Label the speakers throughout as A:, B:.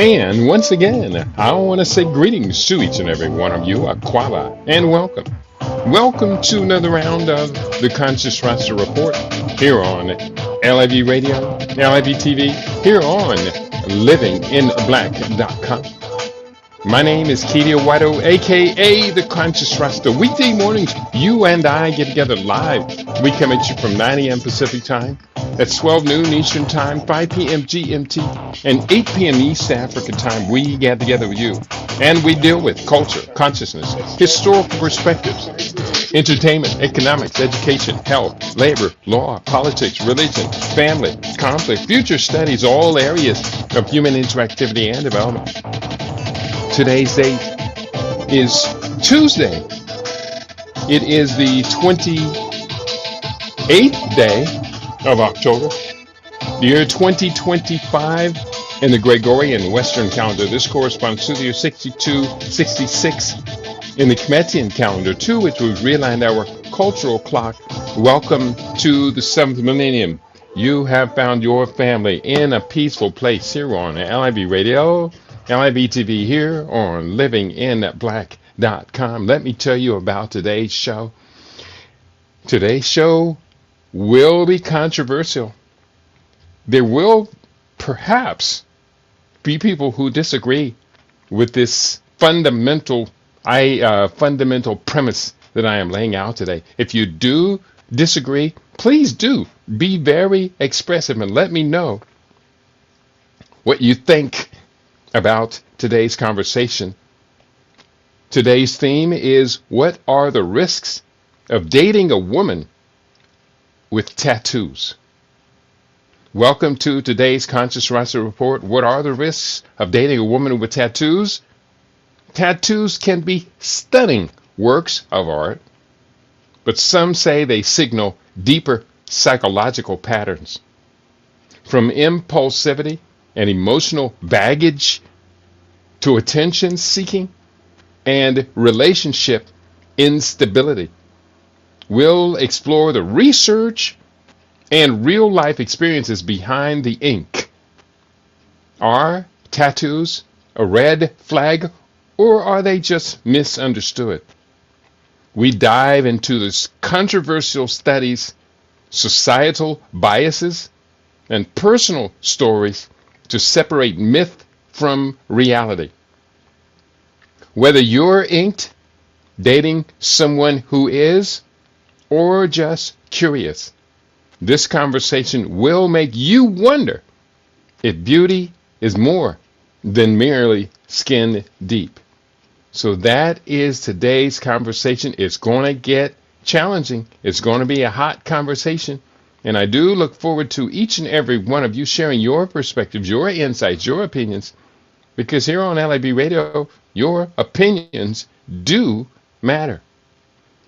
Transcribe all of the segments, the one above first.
A: And once again, I want to say greetings to each and every one of you, Aquaba, and welcome. Welcome to another round of the Conscious Rasta Report here on LIV Radio, LIV TV, here on livinginblack.com. My name is Kedia Whito, aka the Conscious Rasta. Weekday mornings, you and I get together live. We come at you from 9 a.m. Pacific time. That's 12 noon Eastern time, 5 p.m. GMT, and 8 p.m. East African time. We get together with you, and we deal with culture, consciousness, historical perspectives, entertainment, economics, education, health, labor, law, politics, religion, family, conflict, future studies, all areas of human interactivity and development. Today's date is Tuesday. It is the 28th day of October, the year 2025 in the Gregorian Western calendar. This corresponds to the year 6266 in the Kmetian calendar, to which we've realigned our cultural clock. Welcome to the 7th millennium. You have found your family in a peaceful place here on LIV Radio, LIV TV, here on livinginblack.com. Let me tell you about today's show. Today's show will be controversial. There will perhaps be people who disagree with this fundamental premise that I am laying out today. If you do disagree, please do be very expressive and let me know what you think about today's conversation. Today's theme is, what are the risks of dating a woman with tattoos? Welcome to today's Conscious Rasta Report. What are the risks of dating a woman with tattoos? Tattoos can be stunning works of art, but some say they signal deeper psychological patterns. From impulsivity and emotional baggage to attention seeking and relationship instability. We'll explore the research and real life experiences behind the ink. Are tattoos a red flag, or are they just misunderstood? We dive into this controversial studies, societal biases, and personal stories to separate myth from reality. Whether you're inked, dating someone who is, or just curious, this conversation will make you wonder if beauty is more than merely skin deep. So that is today's conversation. It's going to get challenging. It's going to be a hot conversation. And I do look forward to each and every one of you sharing your perspectives, your insights, your opinions, because here on LIB Radio, your opinions do matter.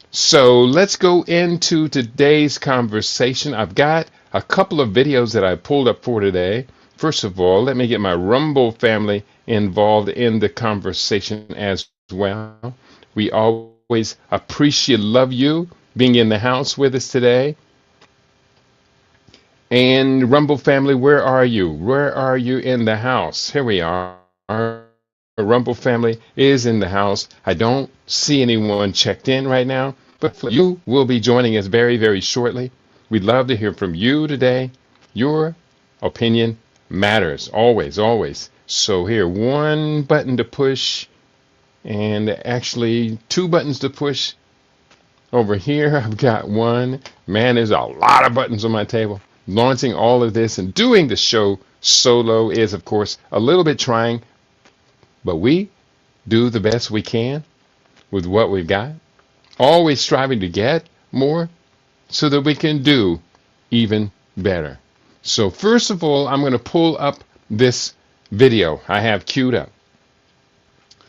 A: So let's go into today's conversation. I've got a couple of videos that I pulled up for today. First of all, let me get my Rumble family involved in the conversation as well. We always love you being in the house with us today. And Rumble family, where are you? Where are you in the house? Here we are. Our Rumble family is in the house. I don't see anyone checked in right now, but you will be joining us very, very shortly. We'd love to hear from you today. Your opinion matters. Always, always. So here, one button to push, and actually 2 buttons to push. Over here, I've got one. Man, there's a lot of buttons on my table. Launching all of this and doing the show solo is, of course, a little bit trying, but we do the best we can with what we've got, always striving to get more so that we can do even better. So first of all, I'm going to pull up this video I have queued up.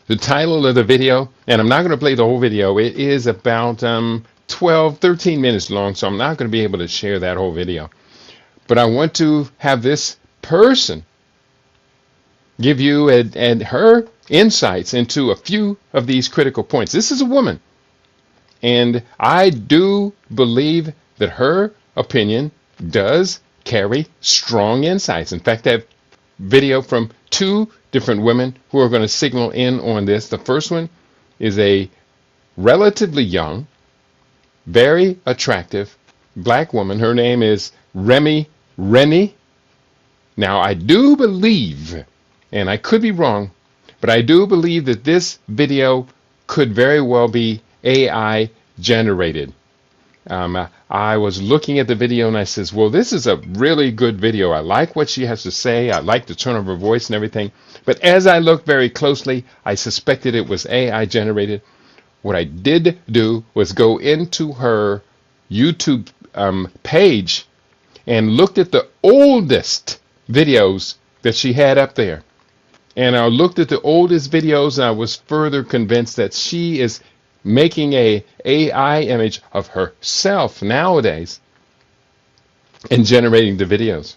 A: The title of the video, and I'm not going to play the whole video, it is about 13 minutes long, so I'm not going to be able to share that whole video. But I want to have this person give you and her insights into a few of these critical points. This is a woman, and I do believe that her opinion does carry strong insights. In fact, I have video from 2 different women who are going to signal in on this. The first one is a relatively young, very attractive black woman. Her name is Remy Rennie. Now, I do believe, and I could be wrong, but I do believe that this video could very well be AI generated. I was looking at the video and I says, well, this is a really good video. I like what she has to say. I like the tone of her voice and everything. But as I looked very closely, I suspected it was AI generated. What I did do was go into her YouTube page and looked at the oldest videos that she had up there. And I looked at the oldest videos and I was further convinced that she is making a AI image of herself nowadays and generating the videos.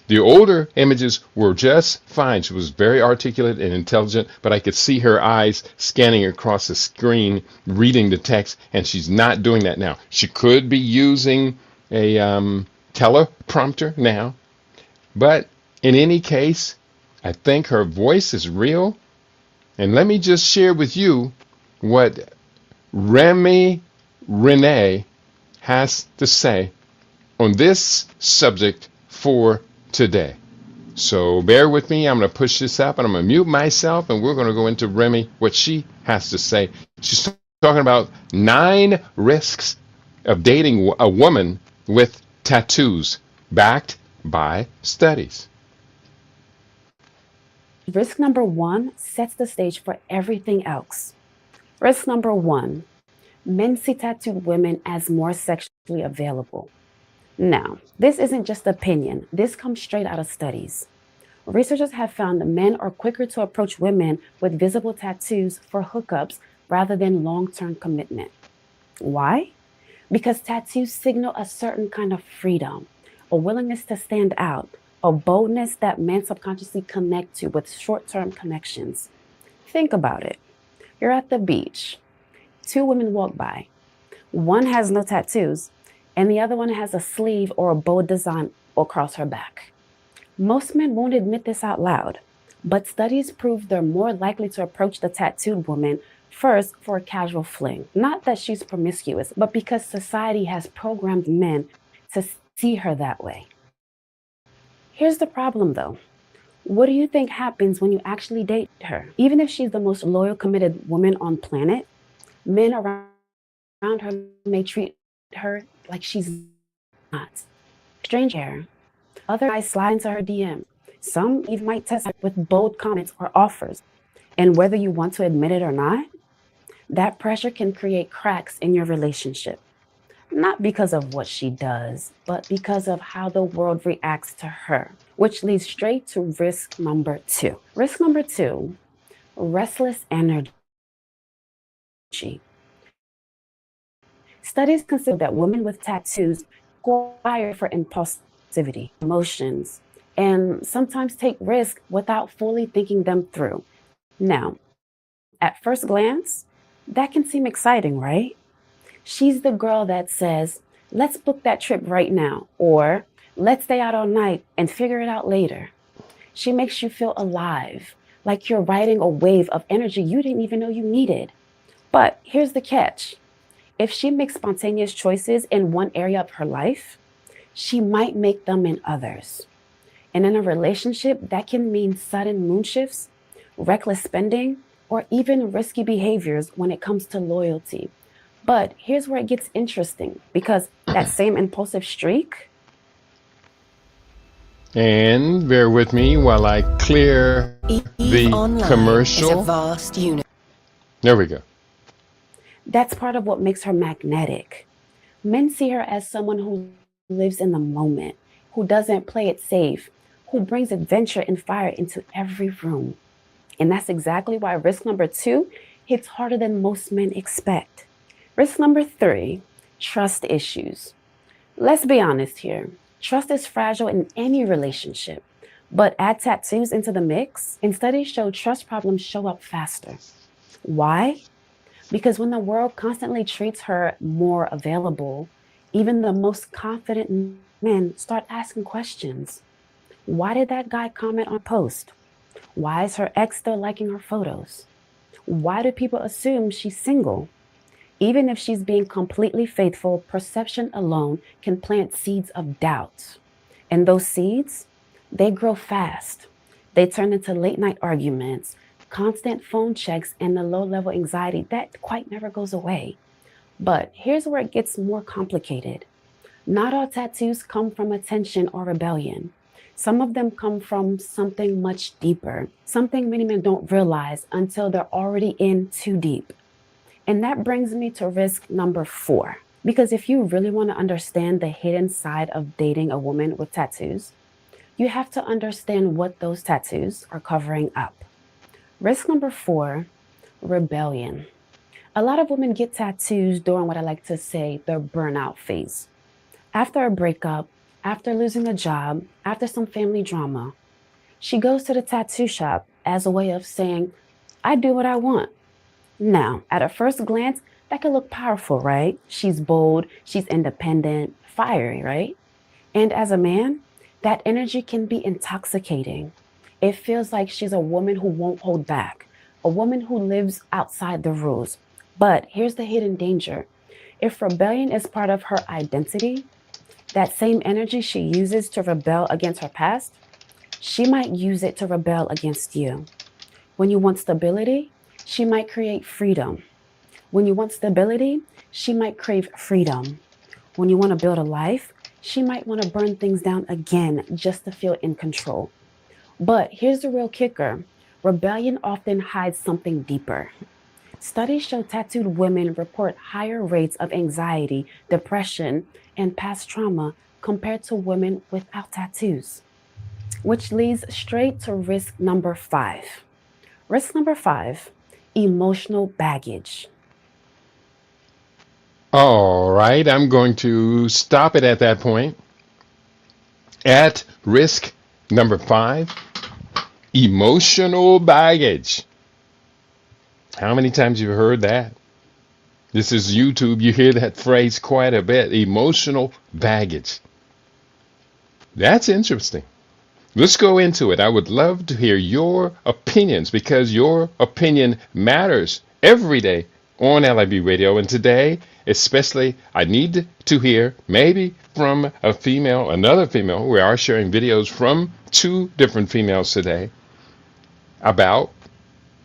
A: The older images were just fine. She was very articulate and intelligent, but I could see her eyes scanning across the screen, reading the text, and she's not doing that now. She could be using a teleprompter now, but in any case, I think her voice is real. And let me just share with you what Remy Renee has to say on this subject for today. So bear with me. I'm going to push this up and I'm going to mute myself and we're going to go into Remy, what she has to say. She's talking about 9 risks of dating a woman with tattoos backed by studies.
B: Risk number 1 sets the stage for everything else. Risk number 1, men see tattooed women as more sexually available. Now, this isn't just opinion. This comes straight out of studies. Researchers have found that men are quicker to approach women with visible tattoos for hookups rather than long-term commitment. Why? Because tattoos signal a certain kind of freedom, a willingness to stand out, a boldness that men subconsciously connect to with short-term connections. Think about it. You're at the beach. 2 women walk by. One has no tattoos, and the other one has a sleeve or a bold design across her back. Most men won't admit this out loud, but studies prove they're more likely to approach the tattooed woman first for a casual fling. Not that she's promiscuous, but because society has programmed men to see her that way. Here's the problem, though. What do you think happens when you actually date her? Even if she's the most loyal, committed woman on planet, men around her may treat her like she's not. Strange hair. Other guys slide into her DM. Some even might test her with bold comments or offers. And whether you want to admit it or not, that pressure can create cracks in your relationship. Not because of what she does, but because of how the world reacts to her, which leads straight to risk number 2. Risk number 2, restless energy. Studies consider that women with tattoos require for impulsivity, emotions, and sometimes take risks without fully thinking them through. Now, at first glance, that can seem exciting, right? She's the girl that says, let's book that trip right now, or let's stay out all night and figure it out later. She makes you feel alive, like you're riding a wave of energy you didn't even know you needed. But here's the catch. If she makes spontaneous choices in one area of her life, she might make them in others. And in a relationship, that can mean sudden mood shifts, reckless spending, or even risky behaviors when it comes to loyalty. But here's where it gets interesting, because that same impulsive streak.
A: And bear with me while I clear the commercial.
C: Is a vast unit.
A: There we go.
B: That's part of what makes her magnetic. Men see her as someone who lives in the moment, who doesn't play it safe, who brings adventure and fire into every room. And that's exactly why risk number 2 hits harder than most men expect. Risk number 3, trust issues. Let's be honest here. Trust is fragile in any relationship, but add tattoos into the mix, and studies show trust problems show up faster. Why? Because when the world constantly treats her more available, even the most confident men start asking questions. Why did that guy comment on a post? Why is her ex still liking her photos? Why do people assume she's single? Even if she's being completely faithful, perception alone can plant seeds of doubt. And those seeds, they grow fast. They turn into late night arguments, constant phone checks, and the low level anxiety that quite never goes away. But here's where it gets more complicated. Not all tattoos come from attention or rebellion. Some of them come from something much deeper, something many men don't realize until they're already in too deep. And that brings me to risk number 4. Because if you really want to understand the hidden side of dating a woman with tattoos, you have to understand what those tattoos are covering up. Risk number 4, rebellion. A lot of women get tattoos during what I like to say their burnout phase. After a breakup, after losing a job, after some family drama, she goes to the tattoo shop as a way of saying, I do what I want. Now, at a first glance, that can look powerful, right? She's bold, she's independent, fiery, right? And as a man, that energy can be intoxicating. It feels like she's a woman who won't hold back, a woman who lives outside the rules. But here's the hidden danger. If rebellion is part of her identity, that same energy she uses to rebel against her past, she might use it to rebel against you. When you want stability, she might create freedom. When you want stability, she might crave freedom. When you want to build a life, she might want to burn things down again just to feel in control. But here's the real kicker. Rebellion often hides something deeper. Studies show tattooed women report higher rates of anxiety, depression, and past trauma compared to women without tattoos. Which leads straight to risk number 5. Risk number 5, emotional baggage.
A: All right, I'm going to stop it at that point. At risk number 5, emotional baggage. How many times have you heard that? This is YouTube. You hear that phrase quite a bit. Emotional baggage. That's interesting. Let's go into it. I would love to hear your opinions because your opinion matters every day on LIB Radio. And today, especially, I need to hear maybe from a female, another female. We are sharing videos from 2 different females today about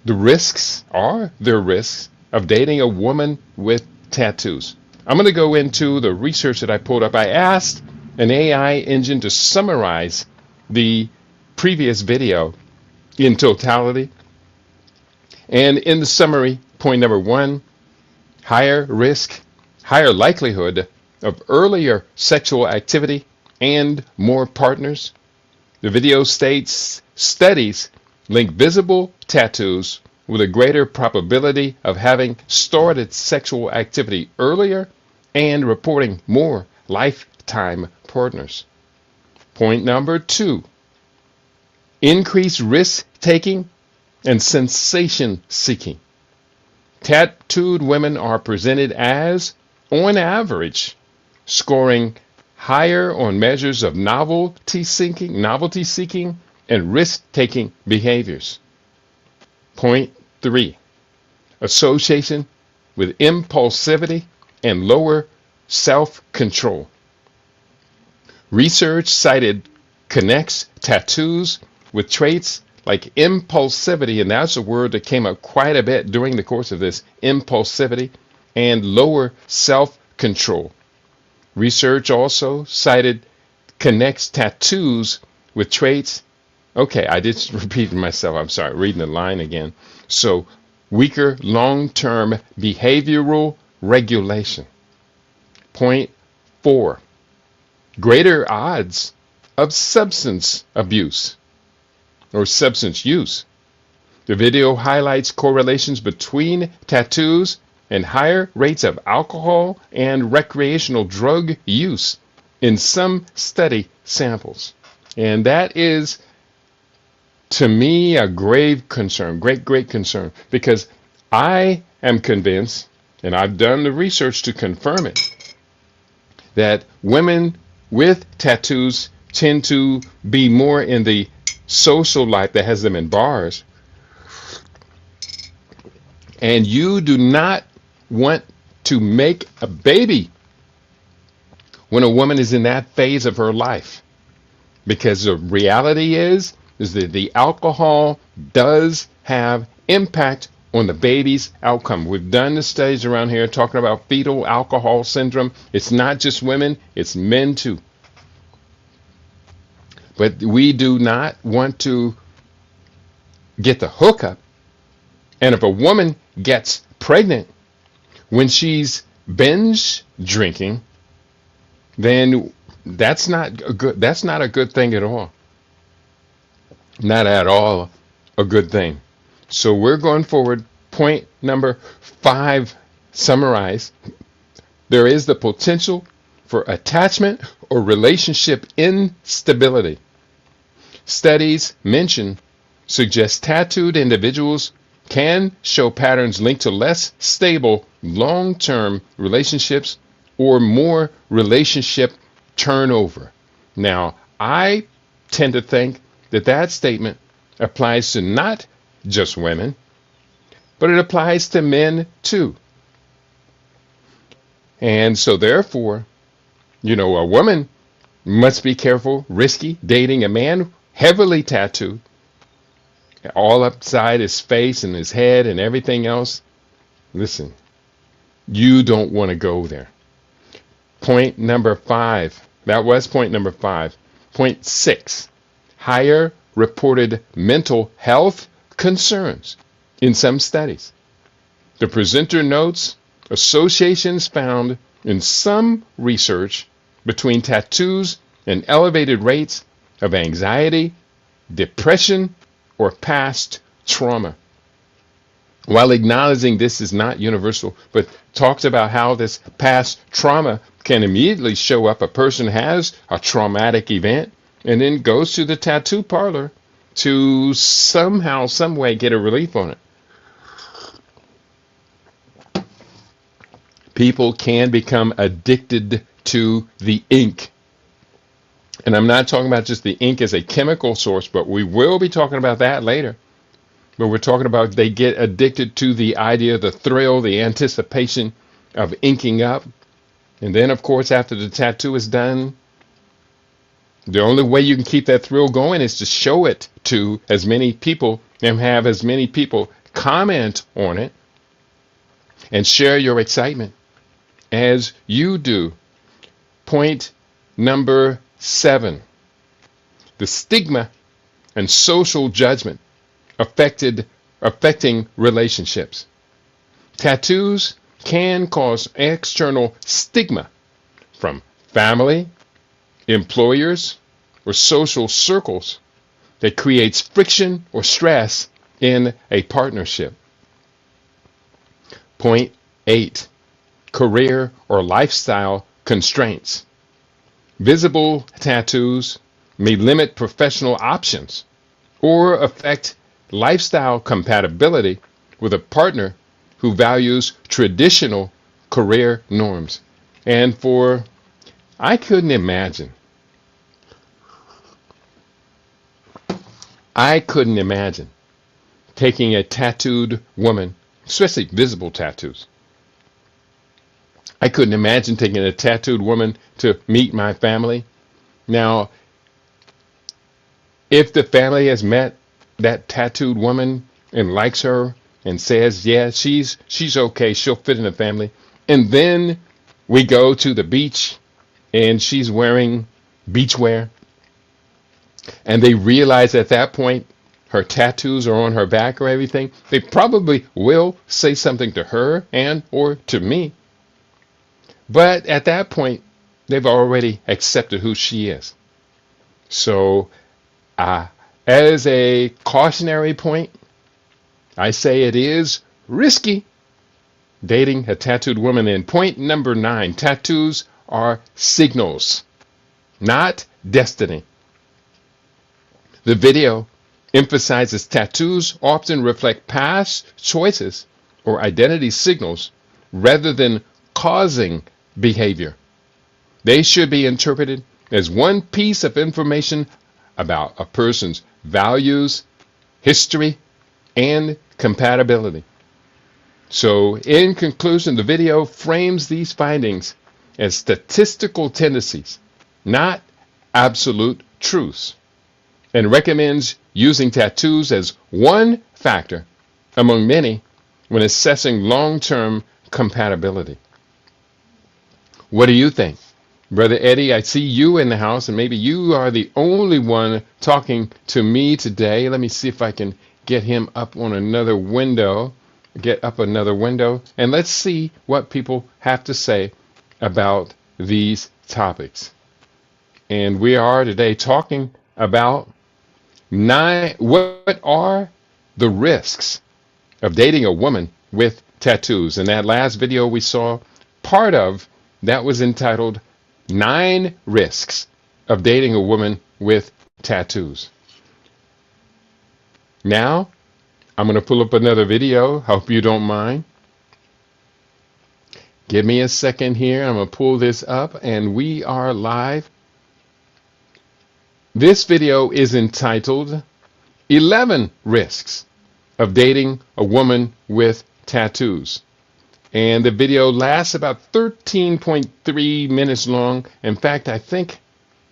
A: the risks, are there risks, of dating a woman with tattoos. I'm going to go into the research that I pulled up. I asked an AI engine to summarize the previous video in totality. And in the summary, point number 1, higher risk, higher likelihood of earlier sexual activity and more partners. The video states studies link visible tattoos with a greater probability of having started sexual activity earlier and reporting more lifetime partners. Point number 2, increased risk taking and sensation seeking. Tattooed women are presented as, on average, scoring higher on measures of novelty seeking and risk-taking behaviors. Point 3, association with impulsivity and lower self-control. Research cited connects tattoos with traits like impulsivity, and that's a word that came up quite a bit during the course of this, impulsivity and lower self-control. Research also cited connects tattoos with traits. Okay, I just repeated myself. I'm sorry, reading the line again. So, weaker long-term behavioral regulation. Point 4, greater odds of substance abuse or substance use. The video highlights correlations between tattoos and higher rates of alcohol and recreational drug use in some study samples. And that is, to me, a grave concern, great concern, because I am convinced, and I've done the research to confirm it, that women with tattoos tend to be more in the social life that has them in bars, and you do not want to make a baby when a woman is in that phase of her life, because the reality is that the alcohol does have impact on the baby's outcome. We've done the studies around here talking about fetal alcohol syndrome. It's not just women, it's men too. But we do not want to get the hookup. And if a woman gets pregnant when she's binge drinking, then that's not a good thing at all. Not at all a good thing. So we're going forward. Point number 5, summarize. There is the potential for attachment or relationship instability. Studies suggest tattooed individuals can show patterns linked to less stable long-term relationships or more relationship turnover. Now, I tend to think that that statement applies to not just women, but it applies to men too. And so therefore, a woman must be careful, risky, dating a man heavily tattooed, all upside his face and his head and everything else. Listen, you don't want to go there. Point number 5. That was point number 5. Point 6. Higher reported mental health concerns in some studies. The presenter notes associations found in some research between tattoos and elevated rates of anxiety, depression, or past trauma. While acknowledging this is not universal, but talks about how this past trauma can immediately show up. A person has a traumatic event and then goes to the tattoo parlor to somehow, some way get a relief on it. People can become addicted to the ink. And I'm not talking about just the ink as a chemical source, but we will be talking about that later. But we're talking about they get addicted to the idea, the thrill, the anticipation of inking up. And then, of course, after the tattoo is done, the only way you can keep that thrill going is to show it to as many people and have as many people comment on it and share your excitement as you do. Point number 7. The stigma and social judgment affecting relationships. Tattoos can cause external stigma from family, employers, or social circles that creates friction or stress in a partnership. Point 8. Career or lifestyle constraints. Visible tattoos may limit professional options or affect lifestyle compatibility with a partner who values traditional career norms. And I couldn't imagine taking a tattooed woman, especially visible tattoos. I couldn't imagine taking a tattooed woman to meet my family. Now, if the family has met that tattooed woman and likes her and says, yeah, she's okay, she'll fit in the family, and then we go to the beach and she's wearing beachwear, and they realize at that point her tattoos are on her back or everything, they probably will say something to her and or to me. But at that point, they've already accepted who she is. So, as a cautionary point, I say it is risky dating a tattooed woman. And point number 9, tattoos are signals, not destiny. The video emphasizes tattoos often reflect past choices or identity signals rather than causing behavior. They should be interpreted as one piece of information about a person's values, history, and compatibility. So, in conclusion, the video frames these findings as statistical tendencies, not absolute truths, and recommends using tattoos as one factor among many when assessing long-term compatibility. What do you think? Brother Eddie, I see you in the house, and maybe you are the only one talking to me today. Let me see if I can get him up on another window. Get up another window, and let's see what people have to say about these topics. And we are today talking about what are the risks of dating a woman with tattoos. In that last video we saw part of that was entitled 9 Risks of Dating a Woman with Tattoos. Now, I'm going to pull up another video. Hope you don't mind. Give me a second here. I'm going to pull this up, and we are live. This video is entitled 11 Risks of Dating a Woman with Tattoos. And the video lasts about 13.3 minutes long. In fact, I think,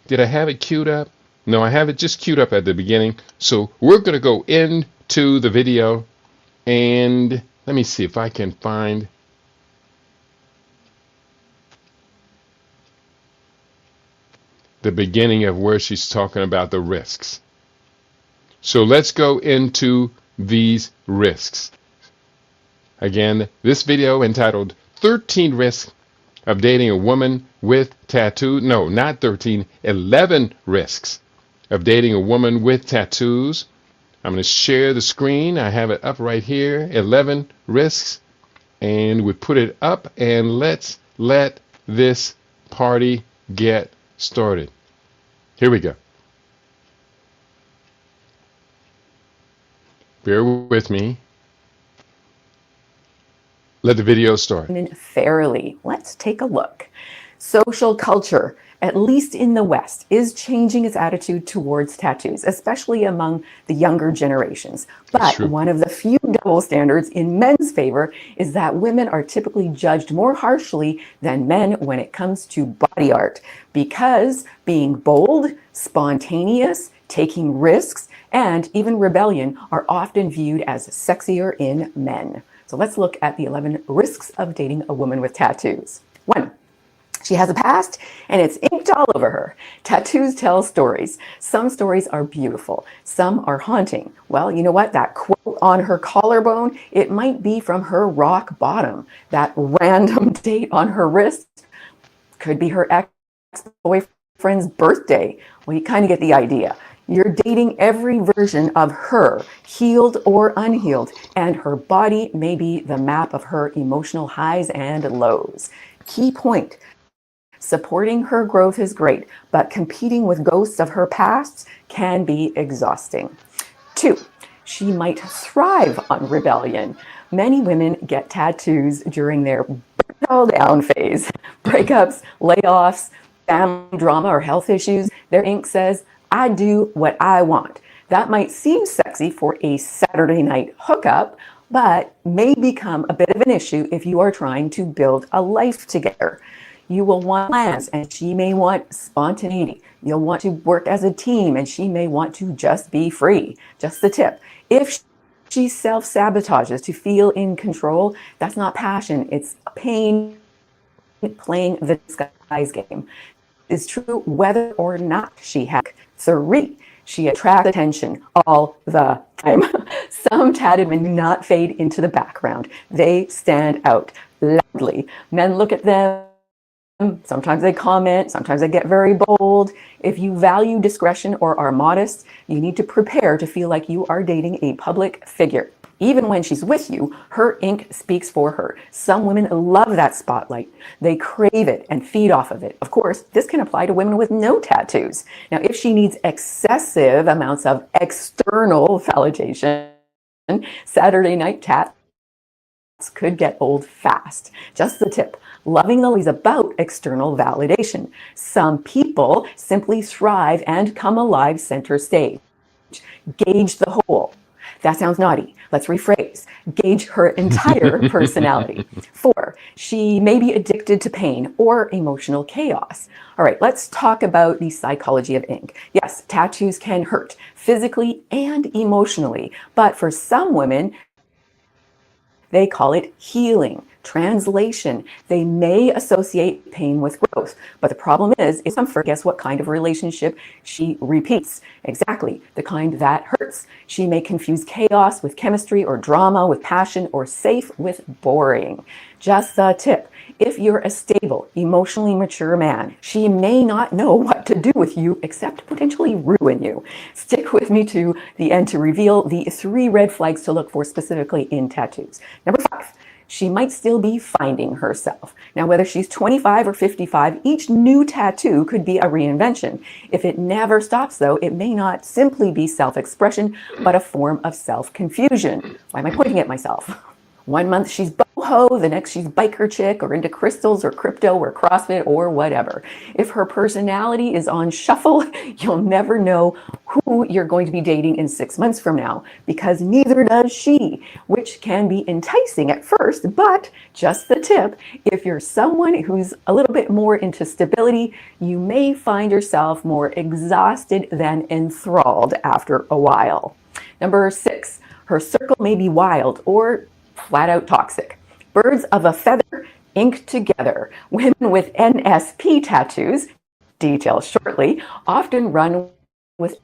A: did I have it queued up? No, I have it just queued up at the beginning. So we're going to go into the video, and let me see if I can find the beginning of where she's talking about the risks. So let's go into these risks. Again, this video entitled 13 Risks of Dating a Woman with Tattoos. No, not 13, 11 Risks of Dating a Woman with Tattoos. I'm going to share the screen. I have it up right here, 11 Risks. And we put it up, and let's let this party get started. Here we go. Bear with me. Let the video start.
C: Fairly. Let's take a look. Social culture, at least in the West, is changing its attitude towards tattoos, especially among the younger generations. But one of the few double standards in men's favor is that women are typically judged more harshly than men when it comes to body art, because being bold, spontaneous, taking risks, and even rebellion are often viewed as sexier in men. So let's look at the 11 risks of dating a woman with tattoos. 1. She has a past, and it's inked all over her. Tattoos tell stories. Some stories are beautiful. Some are haunting. Well, you know what? That quote on her collarbone, it might be from her rock bottom. That random date on her wrist could be her ex-boyfriend's birthday. Well, you kind of get the idea. You're dating every version of her, healed or unhealed, and her body may be the map of her emotional highs and lows. Key point. Supporting her growth is great, but competing with ghosts of her past can be exhausting. 2. She might thrive on rebellion. Many women get tattoos during their all down phase. Breakups, layoffs, family drama, or health issues. Their ink says, I do what I want. That might seem sexy for a Saturday night hookup, but may become a bit of an issue if you are trying to build a life together. You will want plans, and she may want spontaneity. You'll want to work as a team, and she may want to just be free. Just the tip. If she self-sabotages to feel in control, that's not passion. It's pain playing the disguise game. It's true whether or not she has. 3. She attracts attention all the time. Some tatted men do not fade into the background. They stand out loudly. Men look at them. Sometimes they comment. Sometimes they get very bold. If you value discretion or are modest, you need to prepare to feel like you are dating a public figure. Even when she's with you, her ink speaks for her. Some women love that spotlight. They crave it and feed off of it. Of course, this can apply to women with no tattoos. Now, if she needs excessive amounts of external validation, Saturday night tats could get old fast. Just the tip. Loving the is about external validation. Some people simply thrive and come alive center stage. Gauge the whole. That sounds naughty. Let's rephrase. Gauge her entire personality. 4, she may be addicted to pain or emotional chaos. All right, let's talk about the psychology of ink. Yes, tattoos can hurt physically and emotionally, but for some women, they call it healing. Translation, they may associate pain with growth. But the problem is comfort, guess what kind of relationship she repeats? Exactly, the kind that hurts. She may confuse chaos with chemistry, or drama with passion, or safe with boring. Just a tip. If you're a stable, emotionally mature man, she may not know what to do with you except potentially ruin you. Stick with me to the end to reveal the 3 red flags to look for specifically in tattoos. Number 5. She might still be finding herself. Now, whether she's 25 or 55, each new tattoo could be a reinvention. If it never stops, though, it may not simply be self-expression, but a form of self-confusion. Why am I pointing at myself? One month she's boho, the next she's biker chick, or into crystals or crypto or CrossFit or whatever. If her personality is on shuffle, you'll never know who you're going to be dating in 6 months from now, because neither does she, which can be enticing at first, but just the tip, if you're someone who's a little bit more into stability, you may find yourself more exhausted than enthralled after a while. Number 6, her circle may be wild or flat out toxic. Birds of a feather ink together. Women with NSP tattoos, details shortly, often run with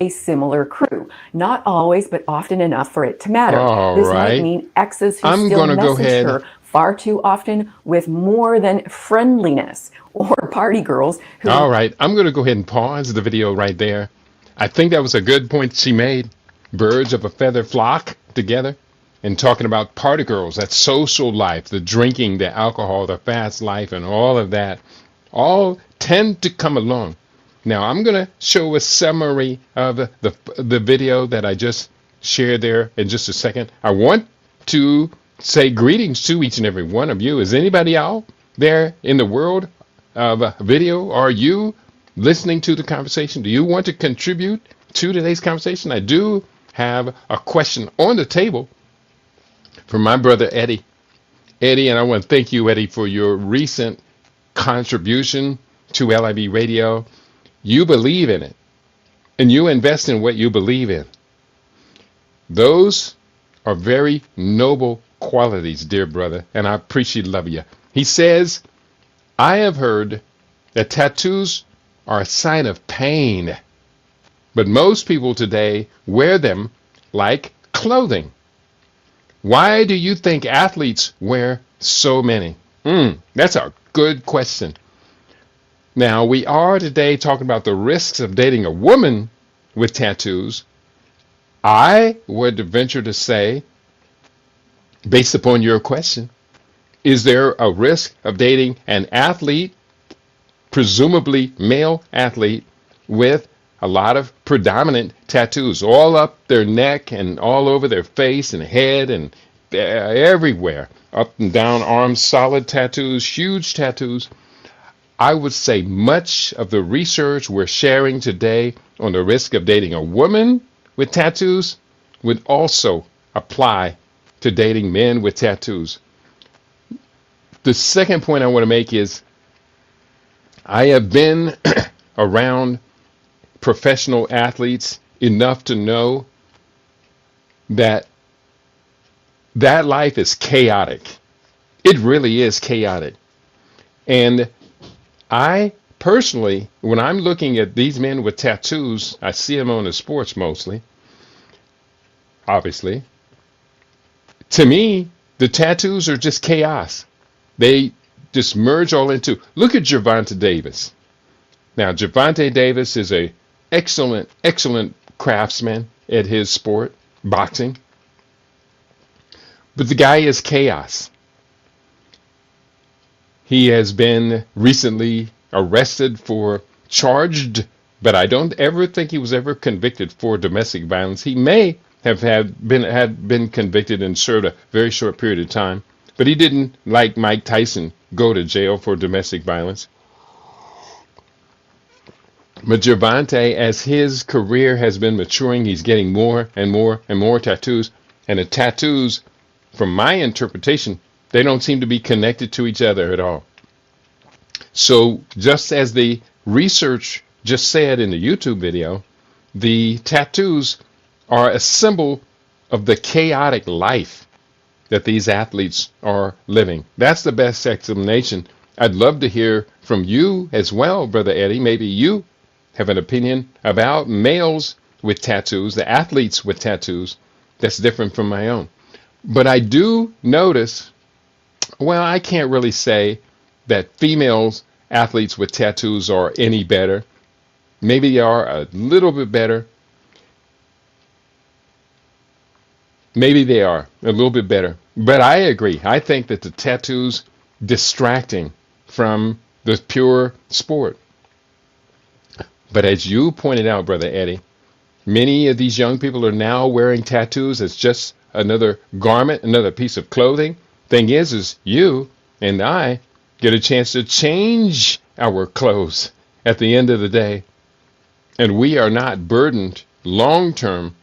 C: a similar crew. Not always, but often enough for it to matter.
A: All
C: This
A: right.
C: might mean exes who
A: I'm
C: still
A: gonna go
C: message
A: ahead.
C: her far too often with more than friendliness, or party girls who...
A: All right. I'm going to go ahead and pause the video right there. I think that was a good point she made. Birds of a feather flock together. And talking about party girls, that social life, the drinking, the alcohol, the fast life, and all of that, all tend to come along. Now, I'm going to show a summary of the video that I just shared there in just a second. I want to say greetings to each and every one of you. Is anybody out there in the world of video? Are you listening to the conversation? Do you want to contribute to today's conversation? I do have a question on the table from my brother Eddie. Eddie, and I want to thank you, Eddie, for your recent contribution to LIB Radio. You believe in it, and you invest in what you believe in. Those are very noble qualities, dear brother, and I appreciate love you. He says, I have heard that tattoos are a sign of pain, but most people today wear them like clothing. Why do you think athletes wear so many? That's a good question. Now, we are today talking about the risks of dating a woman with tattoos. I would venture to say, based upon your question, is there a risk of dating an athlete, presumably male athlete, with a lot of predominant tattoos all up their neck and all over their face and head and everywhere, up and down arms, solid tattoos, huge tattoos? I would say much of the research we're sharing today on the risk of dating a woman with tattoos would also apply to dating men with tattoos. The second point I want to make is I have been around professional athletes enough to know that life is chaotic. It really is chaotic. And I personally, when I'm looking at these men with tattoos, I see them on the sports mostly, obviously. To me, the tattoos are just chaos. They just merge all into, look at Gervonta Davis. Now, Gervonta Davis is a excellent craftsman at his sport, boxing. But the guy is chaos. He has been recently charged, but I don't ever think he was ever convicted for domestic violence. He may had been convicted and served a very short period of time, but he didn't, like Mike Tyson, go to jail for domestic violence. But Gervonta, as his career has been maturing, he's getting more and more and more tattoos. And the tattoos, from my interpretation, they don't seem to be connected to each other at all. So just as the research just said in the YouTube video, the tattoos are a symbol of the chaotic life that these athletes are living. That's the best explanation. I'd love to hear from you as well, Brother Eddie. Maybe you have an opinion about males with tattoos, the athletes with tattoos, that's different from my own. But I do notice, well, I can't really say that females athletes with tattoos are any better. Maybe they are a little bit better. Maybe they are a little bit better. But I agree. I think that the tattoos distracting from the pure sport. But as you pointed out, Brother Eddie, many of these young people are now wearing tattoos as just another garment, another piece of clothing. Thing is you and I get a chance to change our clothes at the end of the day. And we are not burdened long term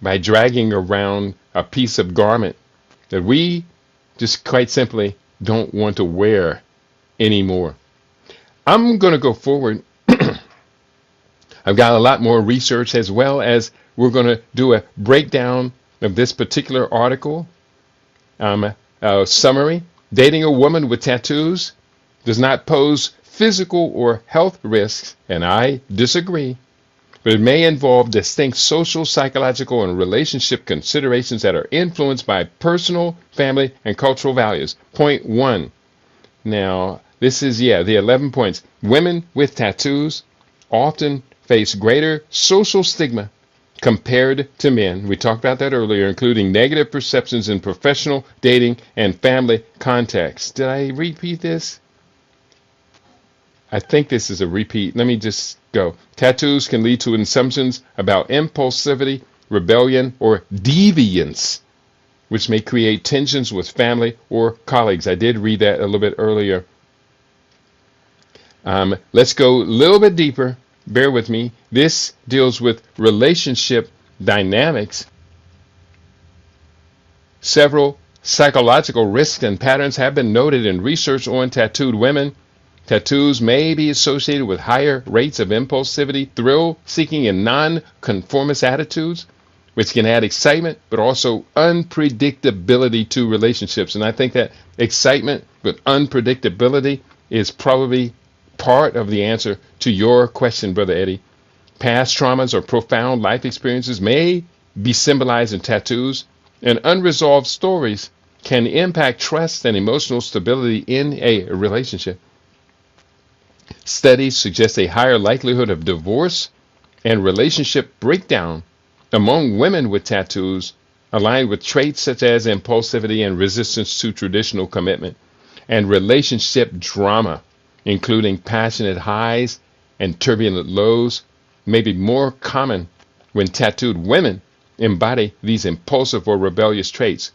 A: by dragging around a piece of garment that we just quite simply don't want to wear anymore. I'm going to go forward. I've got a lot more research, as well as we're going to do a breakdown of this particular article. Summary: dating a woman with tattoos does not pose physical or health risks, and I disagree, but it may involve distinct social, psychological, and relationship considerations that are influenced by personal, family, and cultural values. Point 1. Now, this is, the 11 points. Women with tattoos often face greater social stigma compared to men. We talked about that earlier, including negative perceptions in professional, dating, and family contexts. Did I repeat this? I think this is a repeat. Let me just go. Tattoos can lead to assumptions about impulsivity, rebellion, or deviance, which may create tensions with family or colleagues. I did read that a little bit earlier. Let's go a little bit deeper. Bear with me. This deals with relationship dynamics. Several psychological risks and patterns have been noted in research on tattooed women. Tattoos may be associated with higher rates of impulsivity, thrill-seeking, and non-conformist attitudes, which can add excitement, but also unpredictability to relationships. And I think that excitement with unpredictability is probably part of the answer to your question, Brother Eddie. Past traumas or profound life experiences may be symbolized in tattoos, and unresolved stories can impact trust and emotional stability in a relationship. Studies suggest a higher likelihood of divorce and relationship breakdown among women with tattoos aligned with traits such as impulsivity and resistance to traditional commitment, and relationship drama, including passionate highs and turbulent lows, may be more common when tattooed women embody these impulsive or rebellious traits.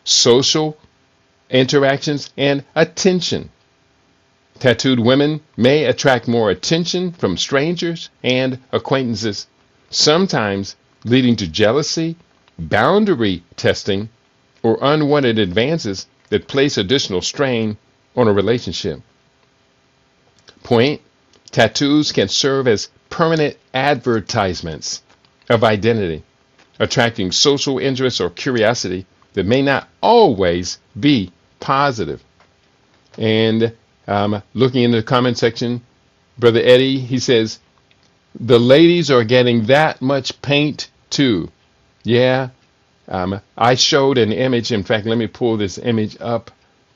A: Social interactions and attention. Tattooed women may attract more attention from strangers and acquaintances, sometimes leading to jealousy, boundary testing, or unwanted advances that place additional strain on a relationship. Point: tattoos can serve as permanent advertisements of identity, attracting social interest or curiosity that may not always be positive. And looking in the comment section, Brother Eddie, he says, the ladies are getting that much paint too. Yeah, I showed an image. In fact, let me pull this image up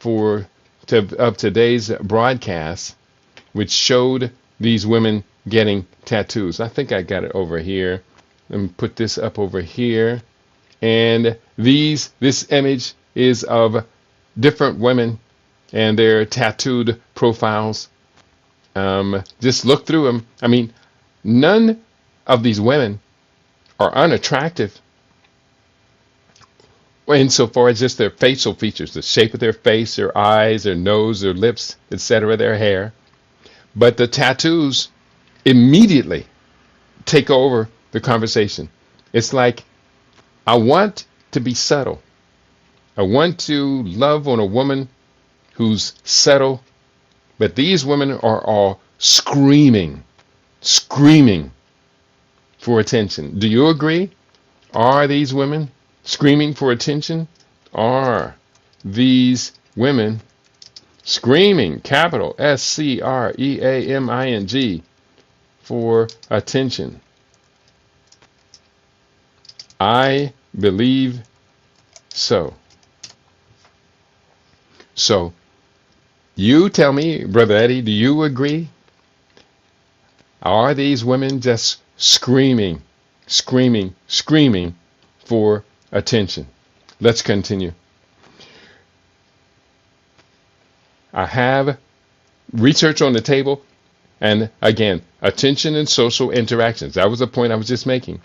A: of today's broadcast, which showed these women getting tattoos. I think I got it over here. Let me put this up over here. And this image is of different women and their tattooed profiles. Just look through them. I mean, none of these women are unattractive. insofar as just their facial features, the shape of their face, their eyes, their nose, their lips, etc., their hair. But the tattoos immediately take over the conversation. It's like, I want to be subtle. I want to love on a woman who's subtle, but these women are all screaming for attention. Do you agree? Are these women screaming for attention? Are these women screaming, capital SCREAMING, for attention? I believe so. So, you tell me, Brother Eddie, do you agree? Are these women just screaming for attention? Let's continue. I have research on the table, and again, attention and social interactions. That was the point I was just making.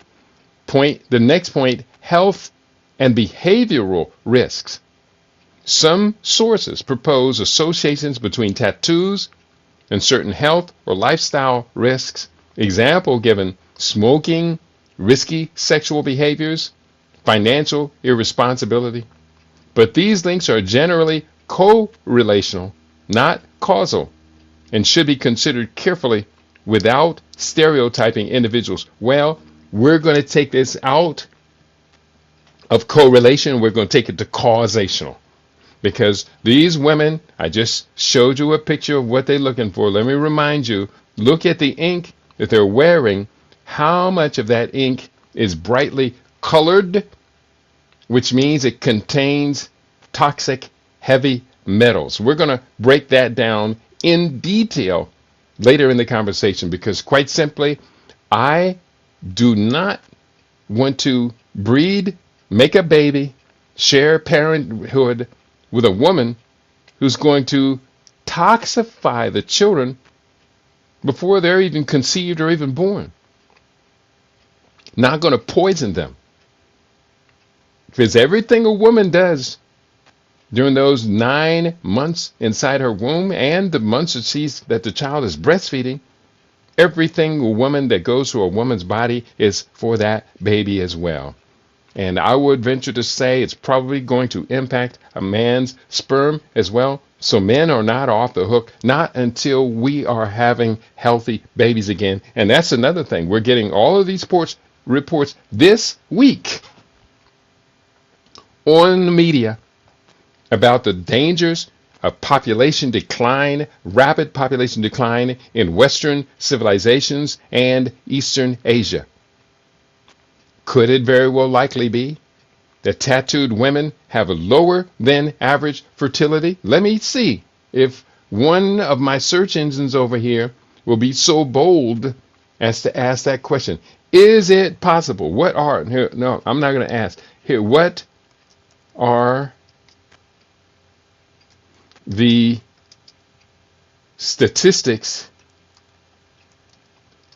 A: The next point, health and behavioral risks. Some sources propose associations between tattoos and certain health or lifestyle risks. Example given: smoking, risky sexual behaviors, financial irresponsibility. But these links are generally co-relational, not causal, and should be considered carefully without stereotyping individuals. Well, we're going to take this out of correlation. We're going to take it to causational. Because these women, I just showed you a picture of what they're looking for. Let me remind you, look at the ink that they're wearing. How much of that ink is brightly colored, which means it contains toxic heavy metals. We're going to break that down in detail later in the conversation, because quite simply, I do not want to breed, make a baby, share parenthood with a woman who's going to toxify the children before they're even conceived or even born. Not going to poison them. Because everything a woman does during those 9 months inside her womb and the months that the child is breastfeeding, everything a woman that goes through a woman's body is for that baby as well. And I would venture to say it's probably going to impact a man's sperm as well. So men are not off the hook, not until we are having healthy babies again. And that's another thing. We're getting all of these reports this week on the media about the dangers of population decline, rapid population decline in Western civilizations and Eastern Asia. Could it very well likely be that tattooed women have a lower than average fertility? Let me see if one of my search engines over here will be so bold as to ask that question. Is it possible? What are, here, no, I'm not going to ask. Here, what are the statistics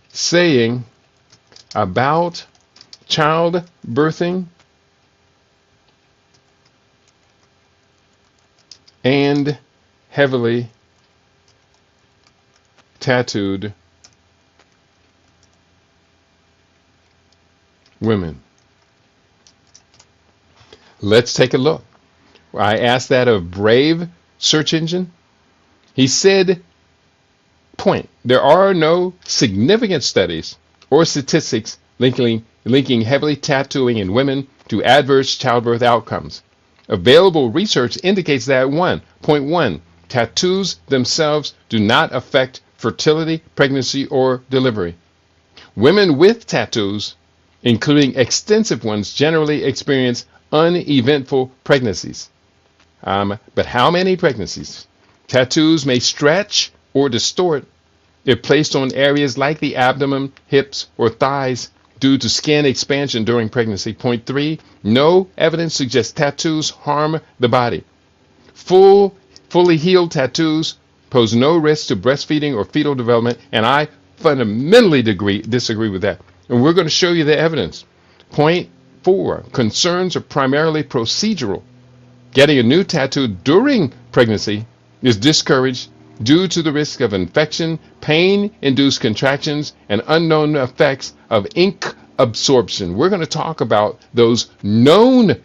A: saying about child birthing and heavily tattooed women? Let's take a look. I asked that of Brave search engine. He said, point, there are no significant studies or statistics linking heavily tattooing in women to adverse childbirth outcomes. Available research indicates that 1.1, tattoos themselves do not affect fertility, pregnancy, or delivery. Women with tattoos, including extensive ones, generally experience uneventful pregnancies. But how many pregnancies? Tattoos may stretch or distort if placed on areas like the abdomen, hips, or thighs due to skin expansion during pregnancy. Point 3, no evidence suggests tattoos harm the body. Fully healed tattoos pose no risk to breastfeeding or fetal development, and I fundamentally disagree with that. And we're going to show you the evidence. Point 4, concerns are primarily procedural. Getting a new tattoo during pregnancy is discouraged due to the risk of infection, pain-induced contractions, and unknown effects of ink absorption. We're going to talk about those known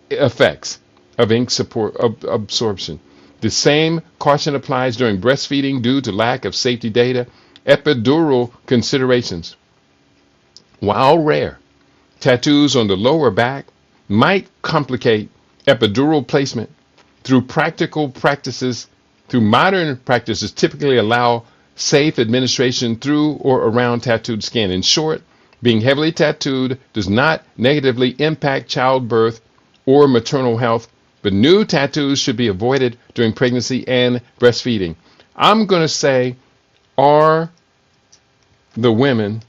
A: effects of ink absorption. The same caution applies during breastfeeding due to lack of safety data. Epidural considerations. While rare, tattoos on the lower back might complicate epidural placement through modern practices typically allow safe administration through or around tattooed skin. In short, being heavily tattooed does not negatively impact childbirth or maternal health, but new tattoos should be avoided during pregnancy and breastfeeding. I'm going to say, are the women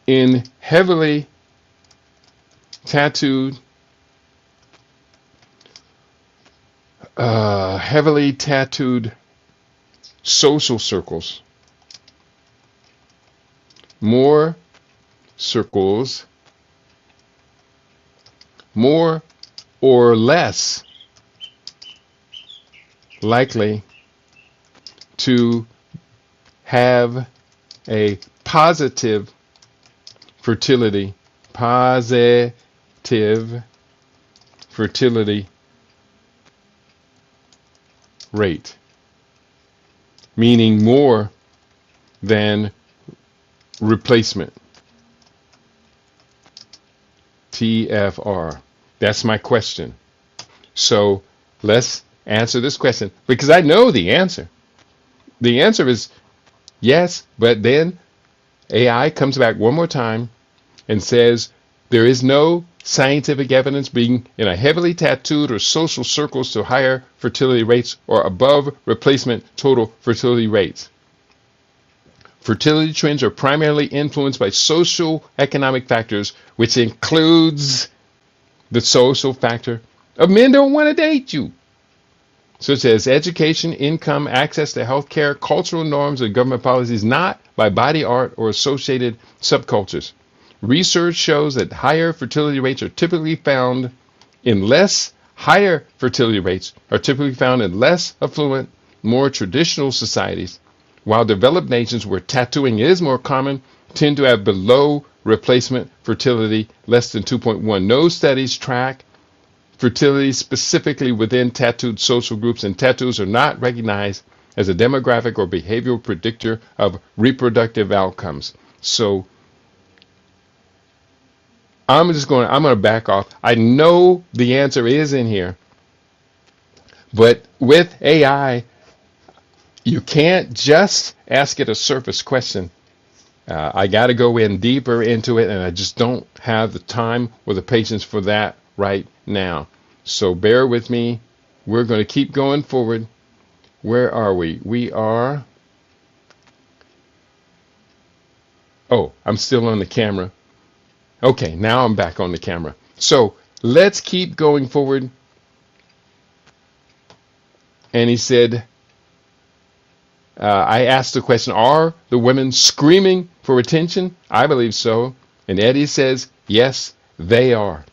A: in heavily tattooed social circles more or less likely to have a positive fertility rate, meaning more than replacement. TFR. That's my question. So let's answer this question because I know the answer. The answer is yes, but then AI comes back one more time and says there is no scientific evidence being in a heavily tattooed or social circles to higher fertility rates or above replacement total fertility rates. Fertility trends are primarily influenced by social economic factors, which includes the social factor of men don't want to date you, such as education, income, access to health care, cultural norms, and government policies, not by body art or associated subcultures. Research shows that higher fertility rates are typically found in less affluent, more traditional societies, while developed nations where tattooing is more common tend to have below replacement fertility less than 2.1. No studies track fertility specifically within tattooed social groups, and tattoos are not recognized as a demographic or behavioral predictor of reproductive outcomes. So I'm going to back off. I know the answer is in here, but with AI, you can't just ask it a surface question. I got to go in deeper into it, and I just don't have the time or the patience for that right now. So bear with me. We're going to keep going forward. Where are we? We are... Oh, I'm still on the camera. Okay, now I'm back on the camera. So let's keep going forward. And he said, I asked the question, are the women screaming for attention? I believe so. And Eddie says, yes, they are.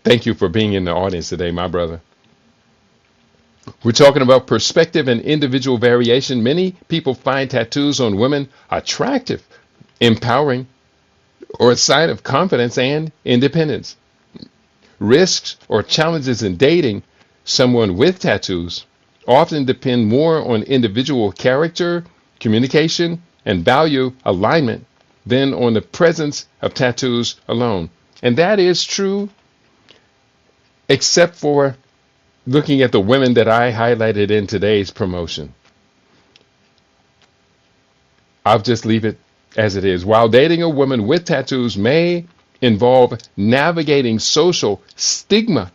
A: Thank you for being in the audience today, my brother. We're talking about perspective and individual variation. Many people find tattoos on women attractive, empowering, or a sign of confidence and independence. Risks or challenges in dating someone with tattoos often depend more on individual character, communication, and value alignment than on the presence of tattoos alone. And that is true, except for looking at the women that I highlighted in today's promotion. I'll just leave it as it is. While dating a woman with tattoos may involve navigating social stigma,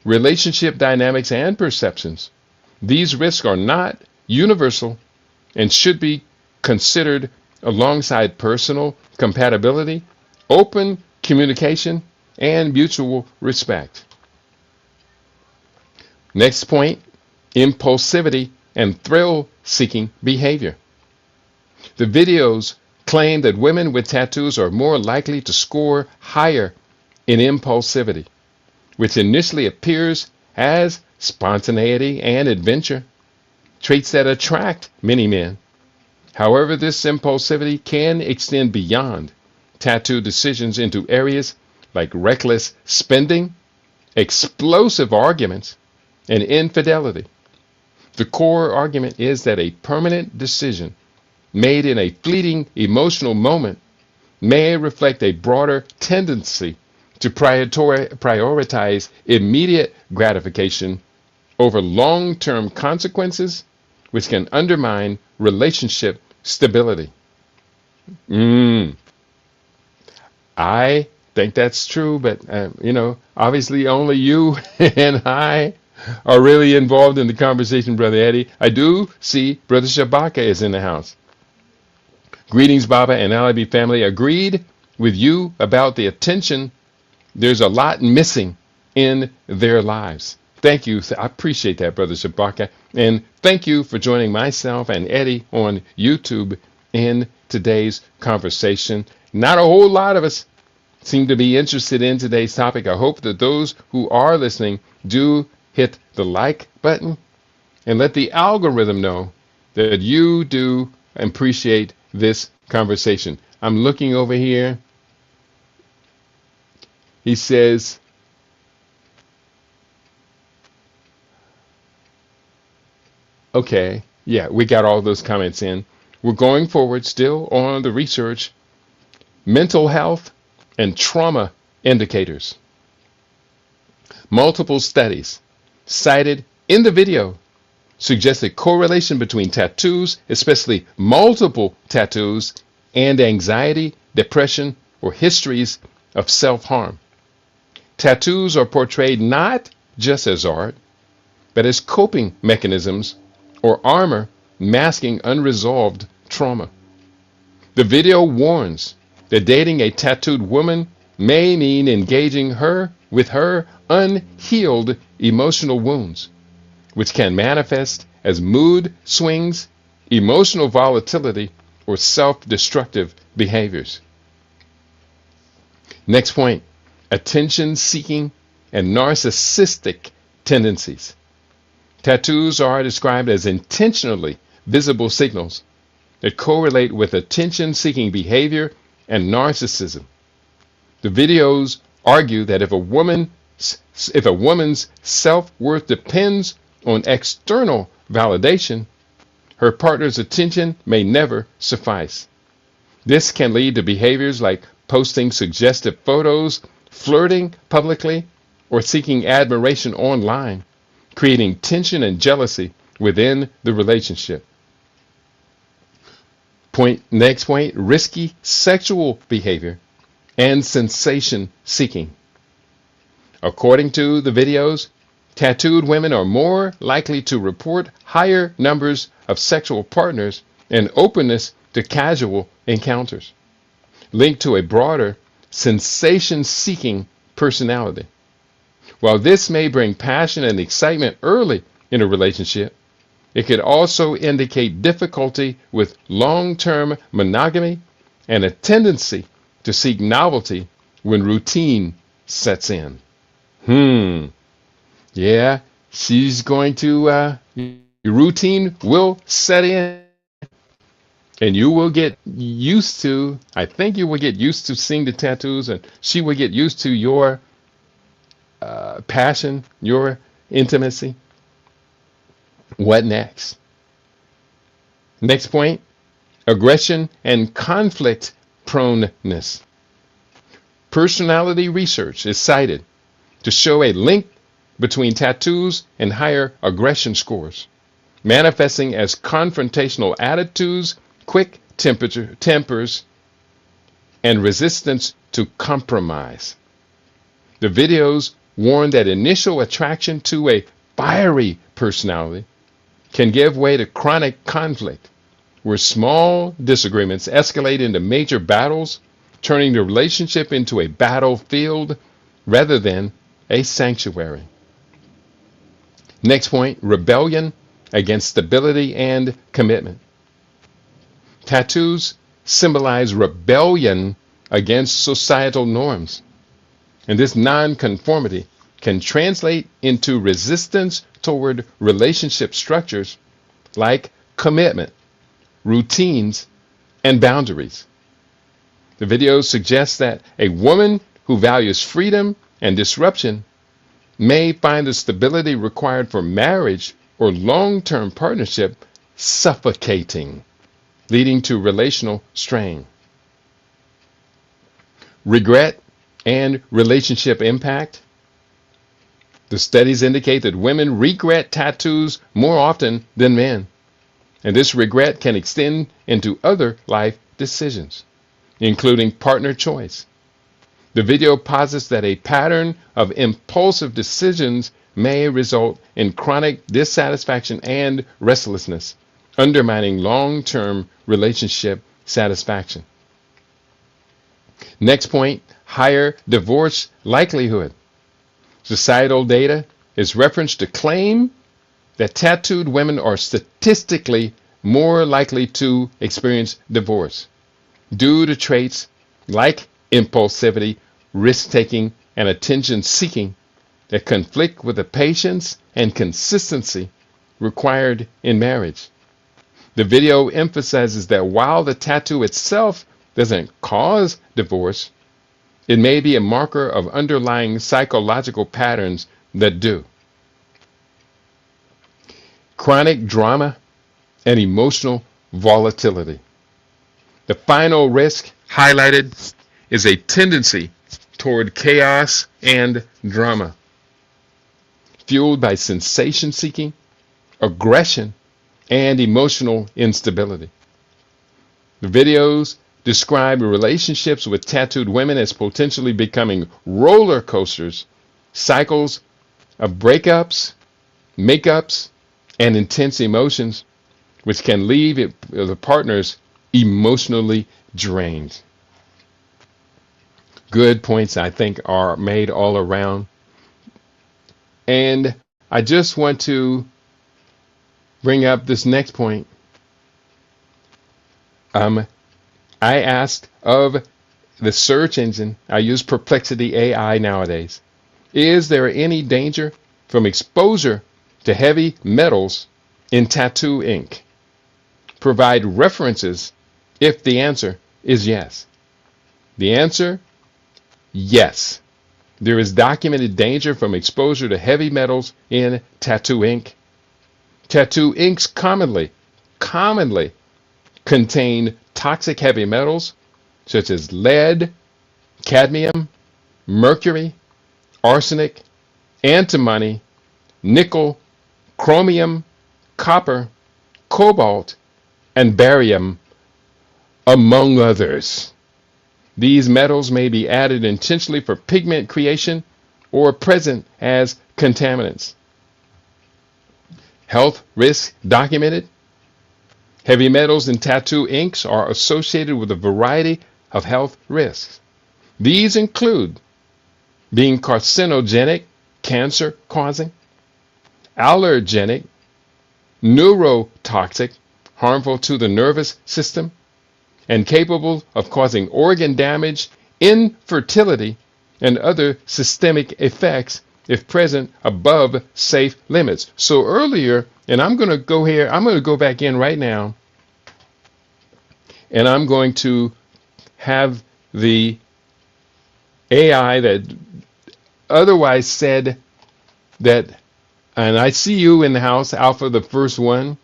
A: relationship dynamics, and perceptions, these risks are not universal and should be considered alongside personal compatibility, open communication, and mutual respect. Next point, impulsivity and thrill-seeking behavior. The videos claim that women with tattoos are more likely to score higher in impulsivity, which initially appears as spontaneity and adventure, traits that attract many men. However, this impulsivity can extend beyond tattoo decisions into areas like reckless spending, explosive arguments, and infidelity. The core argument is that a permanent decision made in a fleeting emotional moment may reflect a broader tendency to prioritize immediate gratification over long-term consequences, which can undermine relationship stability. I think that's true, but obviously only you and I are really involved in the conversation, Brother Eddie. I do see Brother Shabaka is in the house. Greetings, Baba and LIB family. Agreed with you about the attention. There's a lot missing in their lives. Thank you. I appreciate that, Brother Shabaka. And thank you for joining myself and Eddie on YouTube in today's conversation. Not a whole lot of us seem to be interested in today's topic. I hope that those who are listening do hit the like button and let the algorithm know that you do appreciate this conversation. I'm looking over here. He says, okay, yeah, we got all those comments in. We're going forward still on the research, mental health and trauma indicators. Multiple studies cited in the video suggest a correlation between tattoos, especially multiple tattoos, and anxiety, depression, or histories of self-harm. Tattoos are portrayed not just as art, but as coping mechanisms or armor masking unresolved trauma. The video warns that dating a tattooed woman may mean engaging her with her unhealed emotional wounds, which can manifest as mood swings, emotional volatility, or self-destructive behaviors. Next point, attention-seeking and narcissistic tendencies. Tattoos are described as intentionally visible signals that correlate with attention-seeking behavior and narcissism. The videos argue that if a woman's self-worth depends on external validation, her partner's attention may never suffice. This can lead to behaviors like posting suggestive photos, flirting publicly, or seeking admiration online, creating tension and jealousy within the relationship. Next point, risky sexual behavior and sensation seeking. According to the videos, tattooed women are more likely to report higher numbers of sexual partners and openness to casual encounters, linked to a broader sensation-seeking personality. While this may bring passion and excitement early in a relationship, it could also indicate difficulty with long-term monogamy and a tendency to seek novelty when routine sets in. Yeah, she's going to, routine will set in. And you will get used to, I think you will get used to seeing the tattoos, and she will get used to your passion, your intimacy. What next? Next point, aggression and conflict proneness. Personality research is cited to show a link between tattoos and higher aggression scores, manifesting as confrontational attitudes, quick tempers, and resistance to compromise. The videos warn that initial attraction to a fiery personality can give way to chronic conflict, where small disagreements escalate into major battles, turning the relationship into a battlefield rather than a sanctuary. Next point, rebellion against stability and commitment. Tattoos symbolize rebellion against societal norms. And this nonconformity can translate into resistance toward relationship structures like commitment, routines, and boundaries. The video suggests that a woman who values freedom and disruption may find the stability required for marriage or long-term partnership suffocating, leading to relational strain. Regret and relationship impact. The studies indicate that women regret tattoos more often than men, and this regret can extend into other life decisions, including partner choice. The video posits that a pattern of impulsive decisions may result in chronic dissatisfaction and restlessness, undermining long-term relationship satisfaction. Next point, higher divorce likelihood. Societal data is referenced to claim that tattooed women are statistically more likely to experience divorce due to traits like impulsivity, risk-taking, and attention-seeking that conflict with the patience and consistency required in marriage. The video emphasizes that while the tattoo itself doesn't cause divorce, it may be a marker of underlying psychological patterns that do. Chronic drama and emotional volatility. The final risk highlighted is a tendency toward chaos and drama, fueled by sensation seeking, aggression, and emotional instability. The videos describe relationships with tattooed women as potentially becoming roller coasters, cycles of breakups, makeups, and intense emotions, which can leave the partners emotionally drained. Good points, I think, are made all around. And I just want to bring up this next point. I asked of the search engine, I use Perplexity AI nowadays, is there any danger from exposure to heavy metals in tattoo ink? Provide references if the answer is yes. The answer, yes. There is documented danger from exposure to heavy metals in tattoo ink. Tattoo inks commonly contain toxic heavy metals such as lead, cadmium, mercury, arsenic, antimony, nickel, chromium, copper, cobalt, and barium, among others. These metals may be added intentionally for pigment creation or present as contaminants. Health risks documented. Heavy metals in tattoo inks are associated with a variety of health risks. These include being carcinogenic, cancer-causing, allergenic, neurotoxic, harmful to the nervous system, and capable of causing organ damage, infertility, and other systemic effects if present above safe limits. So earlier, and I'm going to go here, I'm going to go back in right now, and I'm going to have the AI that otherwise said that, and I see you in the house, Alpha, the first one.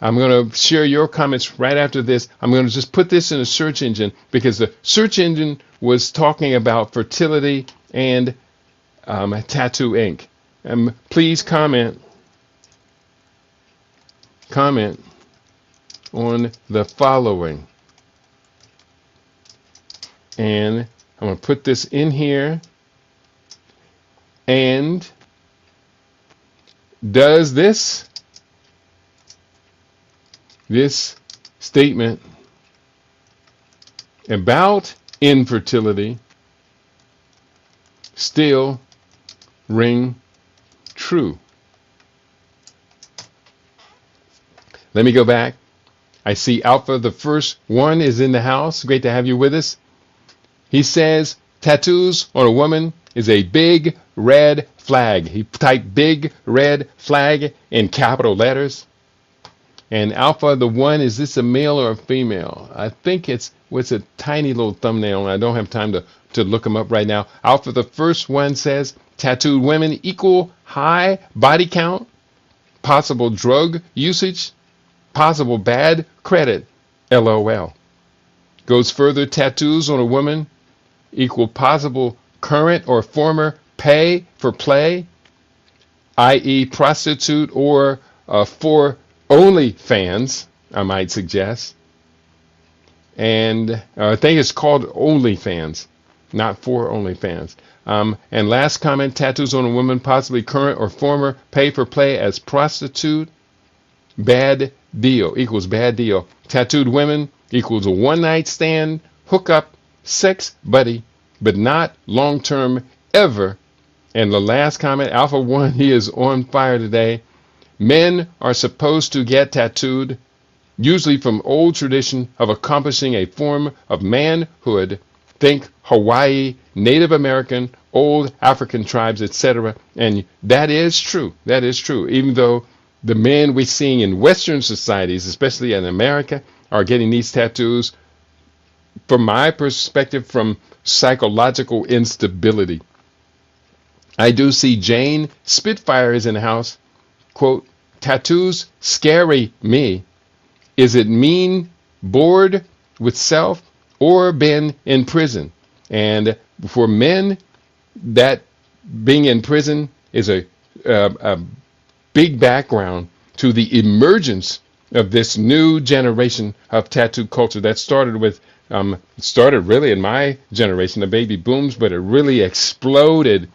A: I'm going to share your comments right after this. I'm going to just put this in a search engine because the search engine was talking about fertility and tattoo ink. Please comment on the following. And I'm going to put this in here. And does this statement about infertility still ring true? Let me go back. I see Alpha, the first one, is in the house. Great to have you with us. He says, tattoos on a woman is a big red flag. He typed big red flag in capital letters. And Alpha, the one, is this a male or a female? I think it's a tiny little thumbnail, and I don't have time to look them up right now. Alpha, the first one, says tattooed women equal high body count, possible drug usage, possible bad credit, LOL. Goes further, tattoos on a woman equal possible current or former pay for play, i.e. prostitute or for OnlyFans, I might suggest. And I think it's called OnlyFans, not for OnlyFans. And last comment, tattoos on a woman, possibly current or former pay for play as prostitute, bad deal equals bad deal. Tattooed women equals a one-night stand, hookup, sex buddy, but not long-term ever. And the last comment, Alpha 1, he is on fire today. Men are supposed to get tattooed, usually from old tradition of accomplishing a form of manhood. Think Hawaii, Native American, old African tribes, etc. And that is true. That is true. Even though the men we're seeing in Western societies, especially in America, are getting these tattoos, from my perspective, from psychological instability. I do see Jane Spitfire is in the house. Quote, tattoos scary me. Is it mean, bored with self, or been in prison? And for men, that being in prison is a big background to the emergence of this new generation of tattoo culture that started really in my generation, the baby booms, but it really exploded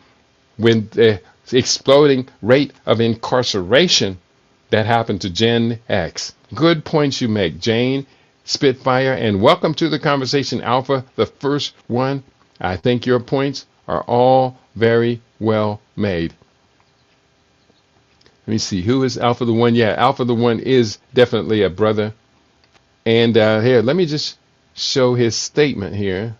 A: with the exploding rate of incarceration that happened to Gen X. Good points you make, Jane Spitfire, and welcome to the conversation, Alpha, the first one. I think your points are all very well made. Let me see, who is Alpha the One? Yeah, Alpha the One is definitely a brother. And here, let me just show his statement here.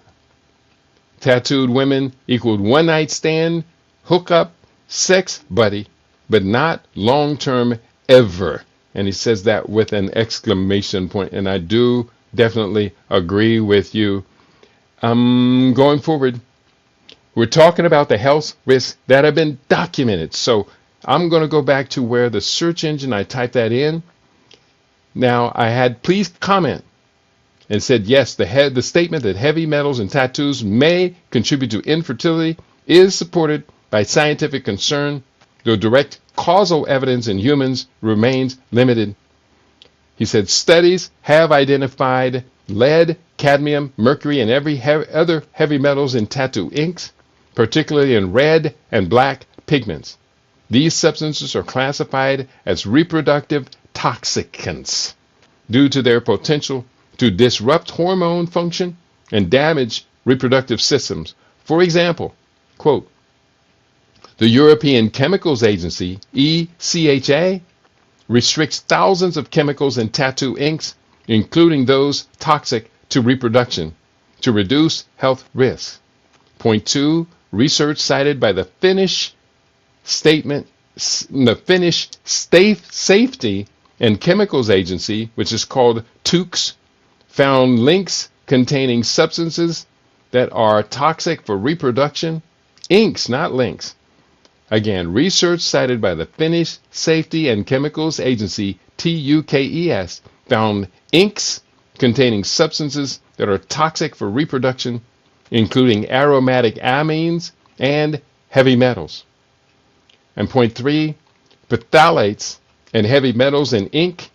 A: Tattooed women equaled one night stand, hookup, sex buddy, but not long-term ever. And he says that with an exclamation point. And I do definitely agree with you. Going forward, we're talking about the health risks that have been documented. So I'm going to go back to where the search engine, I typed that in. Now I had please comment and said, yes, the statement that heavy metals and tattoos may contribute to infertility is supported by scientific concern, though direct causal evidence in humans remains limited. He said studies have identified lead, cadmium, mercury, and every other heavy metals in tattoo inks, particularly in red and black pigments. These substances are classified as reproductive toxicants due to their potential to disrupt hormone function and damage reproductive systems. For example, quote, the European Chemicals Agency, ECHA, restricts thousands of chemicals in tattoo inks, including those toxic to reproduction, to reduce health risks. Point 2, research cited by the Finnish Safety and Chemicals Agency, which is called TUKS, found links containing substances that are toxic for reproduction. Inks, not links. Again, research cited by the Finnish Safety and Chemicals Agency, TUKES, found inks containing substances that are toxic for reproduction, including aromatic amines and heavy metals. And point 3, phthalates and heavy metals in ink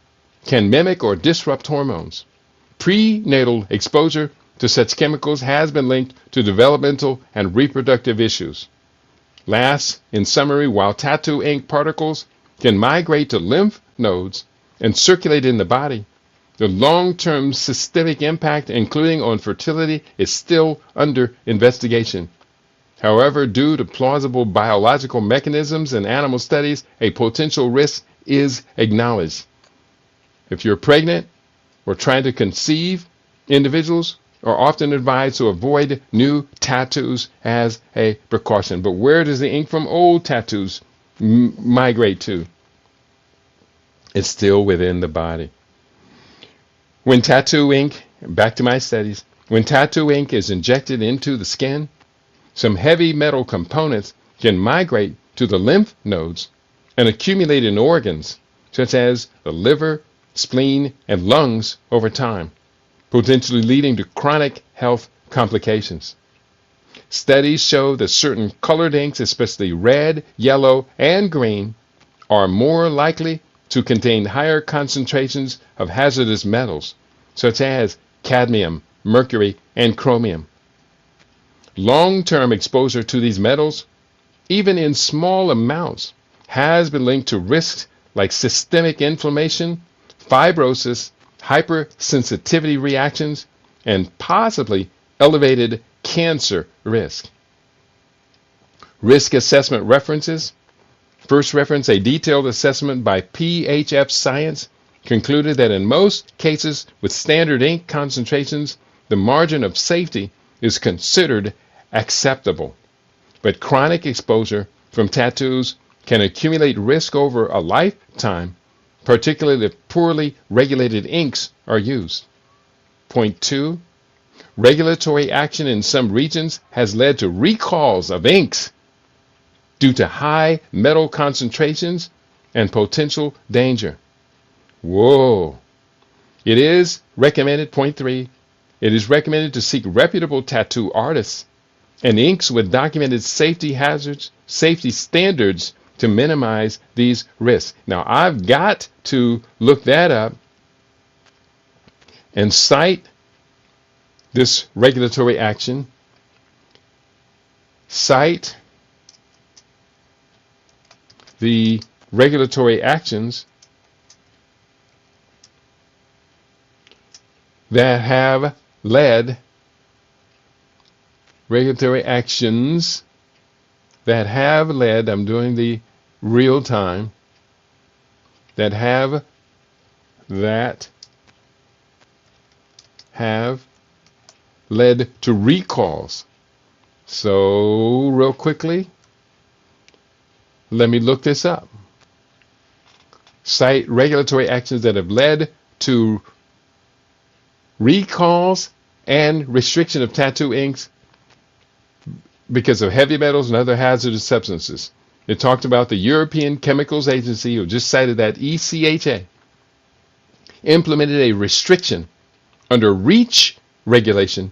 A: can mimic or disrupt hormones. Prenatal exposure to such chemicals has been linked to developmental and reproductive issues. Last, in summary, while tattoo ink particles can migrate to lymph nodes and circulate in the body, the long-term systemic impact, including on fertility, is still under investigation. However, due to plausible biological mechanisms in animal studies, a potential risk is acknowledged. If you're pregnant or trying to conceive individuals are often advised to avoid new tattoos as a precaution. But where does the ink from old tattoos migrate to? It's still within the body. When tattoo ink, back to my studies, when tattoo ink is injected into the skin, some heavy metal components can migrate to the lymph nodes and accumulate in organs such as the liver, spleen, and lungs over time, potentially leading to chronic health complications. Studies show that certain colored inks, especially red, yellow, and green, are more likely to contain higher concentrations of hazardous metals, such as cadmium, mercury, and chromium. Long-term exposure to these metals, even in small amounts, has been linked to risks like systemic inflammation, fibrosis, hypersensitivity reactions, and possibly elevated cancer risk. Risk assessment references. First reference, a detailed assessment by PHF Science concluded that in most cases with standard ink concentrations, the margin of safety is considered acceptable. But chronic exposure from tattoos can accumulate risk over a lifetime, particularly if poorly regulated inks are used. Point 2. Regulatory action in some regions has led to recalls of inks due to high metal concentrations and potential danger. Whoa. It is recommended, point 3, it is recommended to seek reputable tattoo artists and inks with documented safety hazards, safety standards to minimize these risks. Now, I've got to look that up and cite this regulatory action, cite the regulatory actions that have led, I'm doing the real time, that have led to recalls. So real quickly, let me look this up. Cite regulatory actions that have led to recalls and restriction of tattoo inks because of heavy metals and other hazardous substances. It talked about the European Chemicals Agency, who just cited that ECHA, implemented a restriction under REACH regulation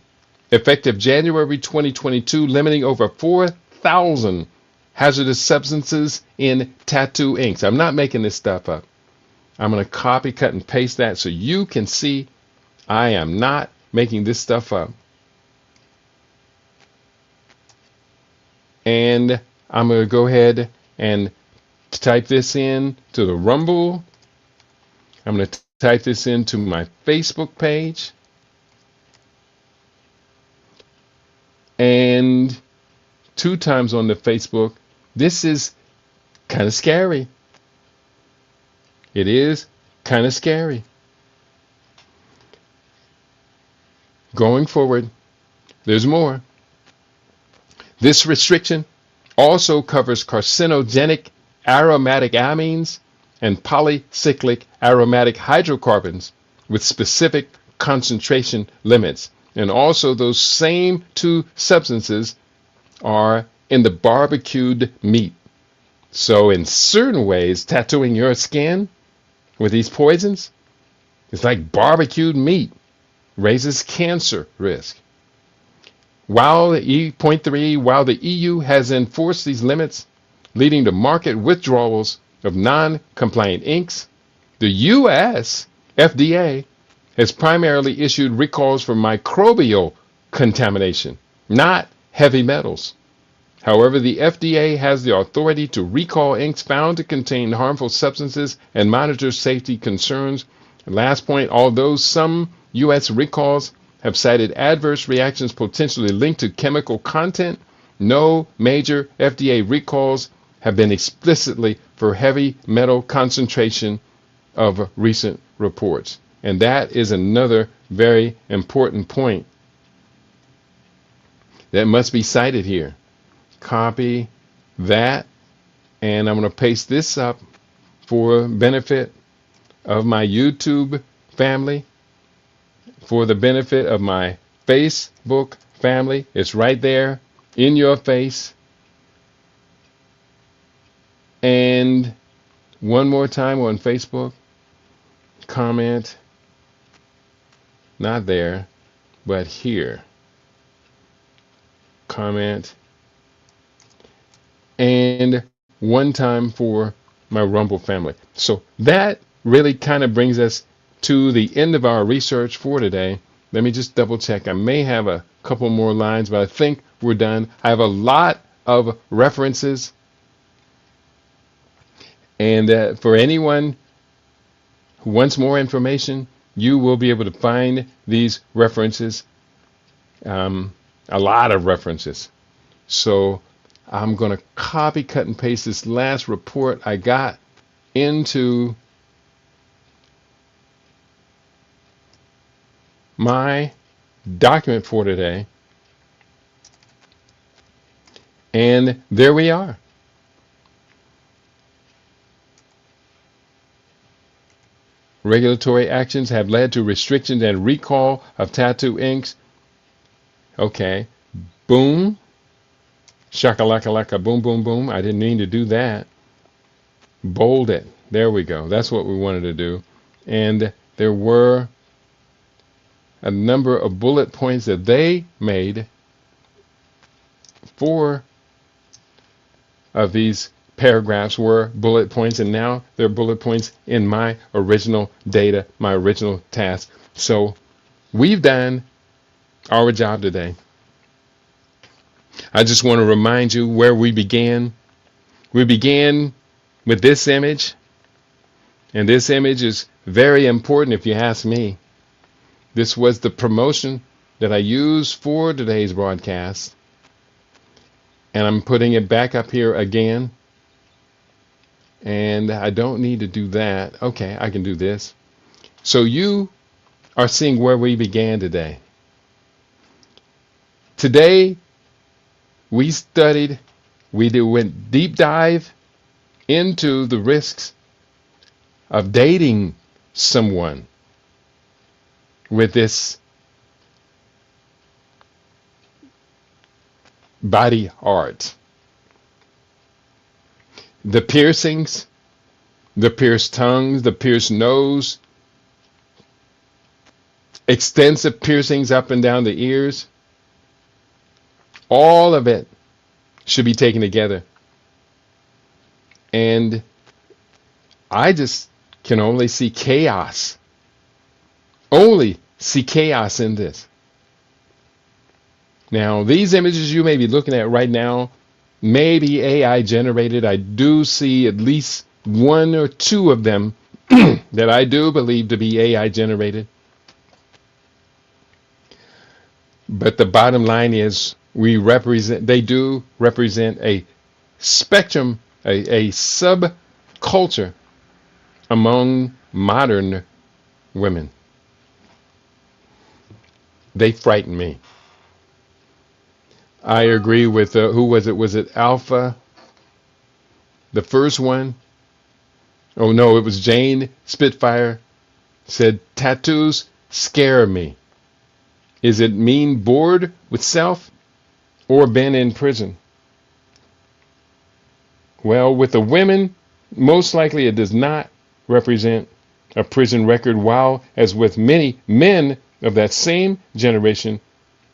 A: effective January 2022, limiting over 4,000 hazardous substances in tattoo inks. I'm not making this stuff up. I'm going to copy, cut, and paste that so you can see I am not making this stuff up. And I'm going to go ahead and type this in to the Rumble. I'm going to type this into my Facebook page. And 2 times on the Facebook. This is kind of scary. It is kind of scary. Going forward, there's more. This restriction also covers carcinogenic aromatic amines and polycyclic aromatic hydrocarbons with specific concentration limits. And also those same 2 substances are in the barbecued meat. So in certain ways, tattooing your skin with these poisons is like barbecued meat, raises cancer risk. Point 3, while the EU has enforced these limits, leading to market withdrawals of non-compliant inks, the US FDA has primarily issued recalls for microbial contamination, not heavy metals. However, the FDA has the authority to recall inks found to contain harmful substances and monitor safety concerns. And last point, although some U.S. recalls have cited adverse reactions potentially linked to chemical content, no major FDA recalls have been explicitly for heavy metal concentration of recent reports. And that is another very important point that must be cited here. Copy that, and I'm going to paste this up for benefit of my YouTube family, for the benefit of my Facebook family. It's right there in your face. And one more time on Facebook, comment, not there, but here. Comment. And one time for my Rumble family. So that really kind of brings us to the end of our research for today. Let me just double check. I may have a couple more lines, but I think we're done. I have a lot of references. And for anyone who wants more information, you will be able to find these references, a lot of references. So I'm going to copy, cut, and paste this last report I got into my document for today. And there we are. Regulatory actions have led to restrictions and recall of tattoo inks. Okay. Boom. Shakalaka, boom, boom, boom. I didn't mean to do that. Bold it. There we go. That's what we wanted to do. And there were a number of bullet points that they made. 4 of these paragraphs were bullet points, and now they're bullet points in my original data, my original task. So we've done our job today. I just want to remind you where we began. We began with this image, and this image is very important if you ask me. This was the promotion that I used for today's broadcast, and I'm putting it back up here again. And I don't need to do that. Okay, I can do this. So you are seeing where we began today. Today, we studied, went deep dive into the risks of dating someone with this body art. The piercings, the pierced tongues, the pierced nose, extensive piercings up and down the ears, all of it should be taken together. And I just can only see chaos. Only see chaos in this. Now, these images you may be looking at right now may be AI generated. I do see at least 1 or 2 of them that I do believe to be AI generated. But the bottom line is they do represent a spectrum, a subculture among modern women. They frighten me. I agree with, who was it? Was it Alpha? The first one? Oh no, it was Jane Spitfire. Said, tattoos scare me. Is it mean bored with self or been in prison? Well, with the women, most likely it does not represent a prison record, while as with many men of that same generation,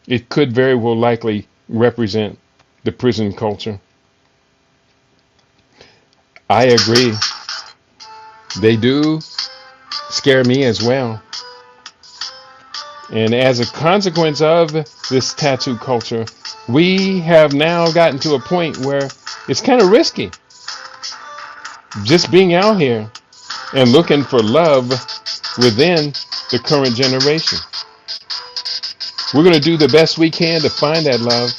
A: it could very well likely represent the prison culture. I agree. They do scare me as well. And as a consequence of this tattoo culture, we have now gotten to a point where it's kind of risky just being out here and looking for love within the current generation. We're going to do the best we can to find that love.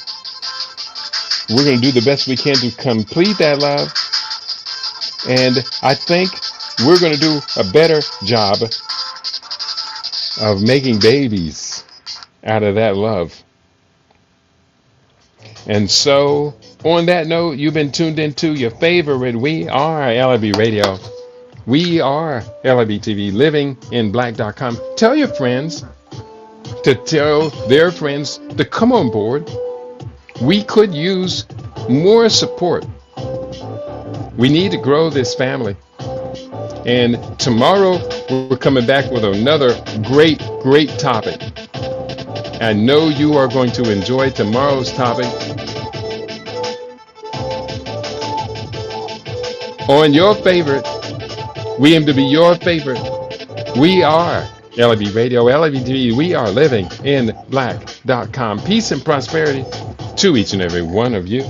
A: We're going to do the best we can to complete that love. And I think we're going to do a better job of making babies out of that love. And so, on that note, you've been tuned into your favorite We Are LIB Radio. We are LIB TV, livinginblack.com. Tell your friends to tell their friends to come on board. We could use more support. We need to grow this family. And tomorrow, we're coming back with another great topic. I know you are going to enjoy tomorrow's topic. On your favorite, we aim to be your favorite. We are LIB Radio, LIB TV. We are livinginblack.com. Peace and prosperity to each and every one of you.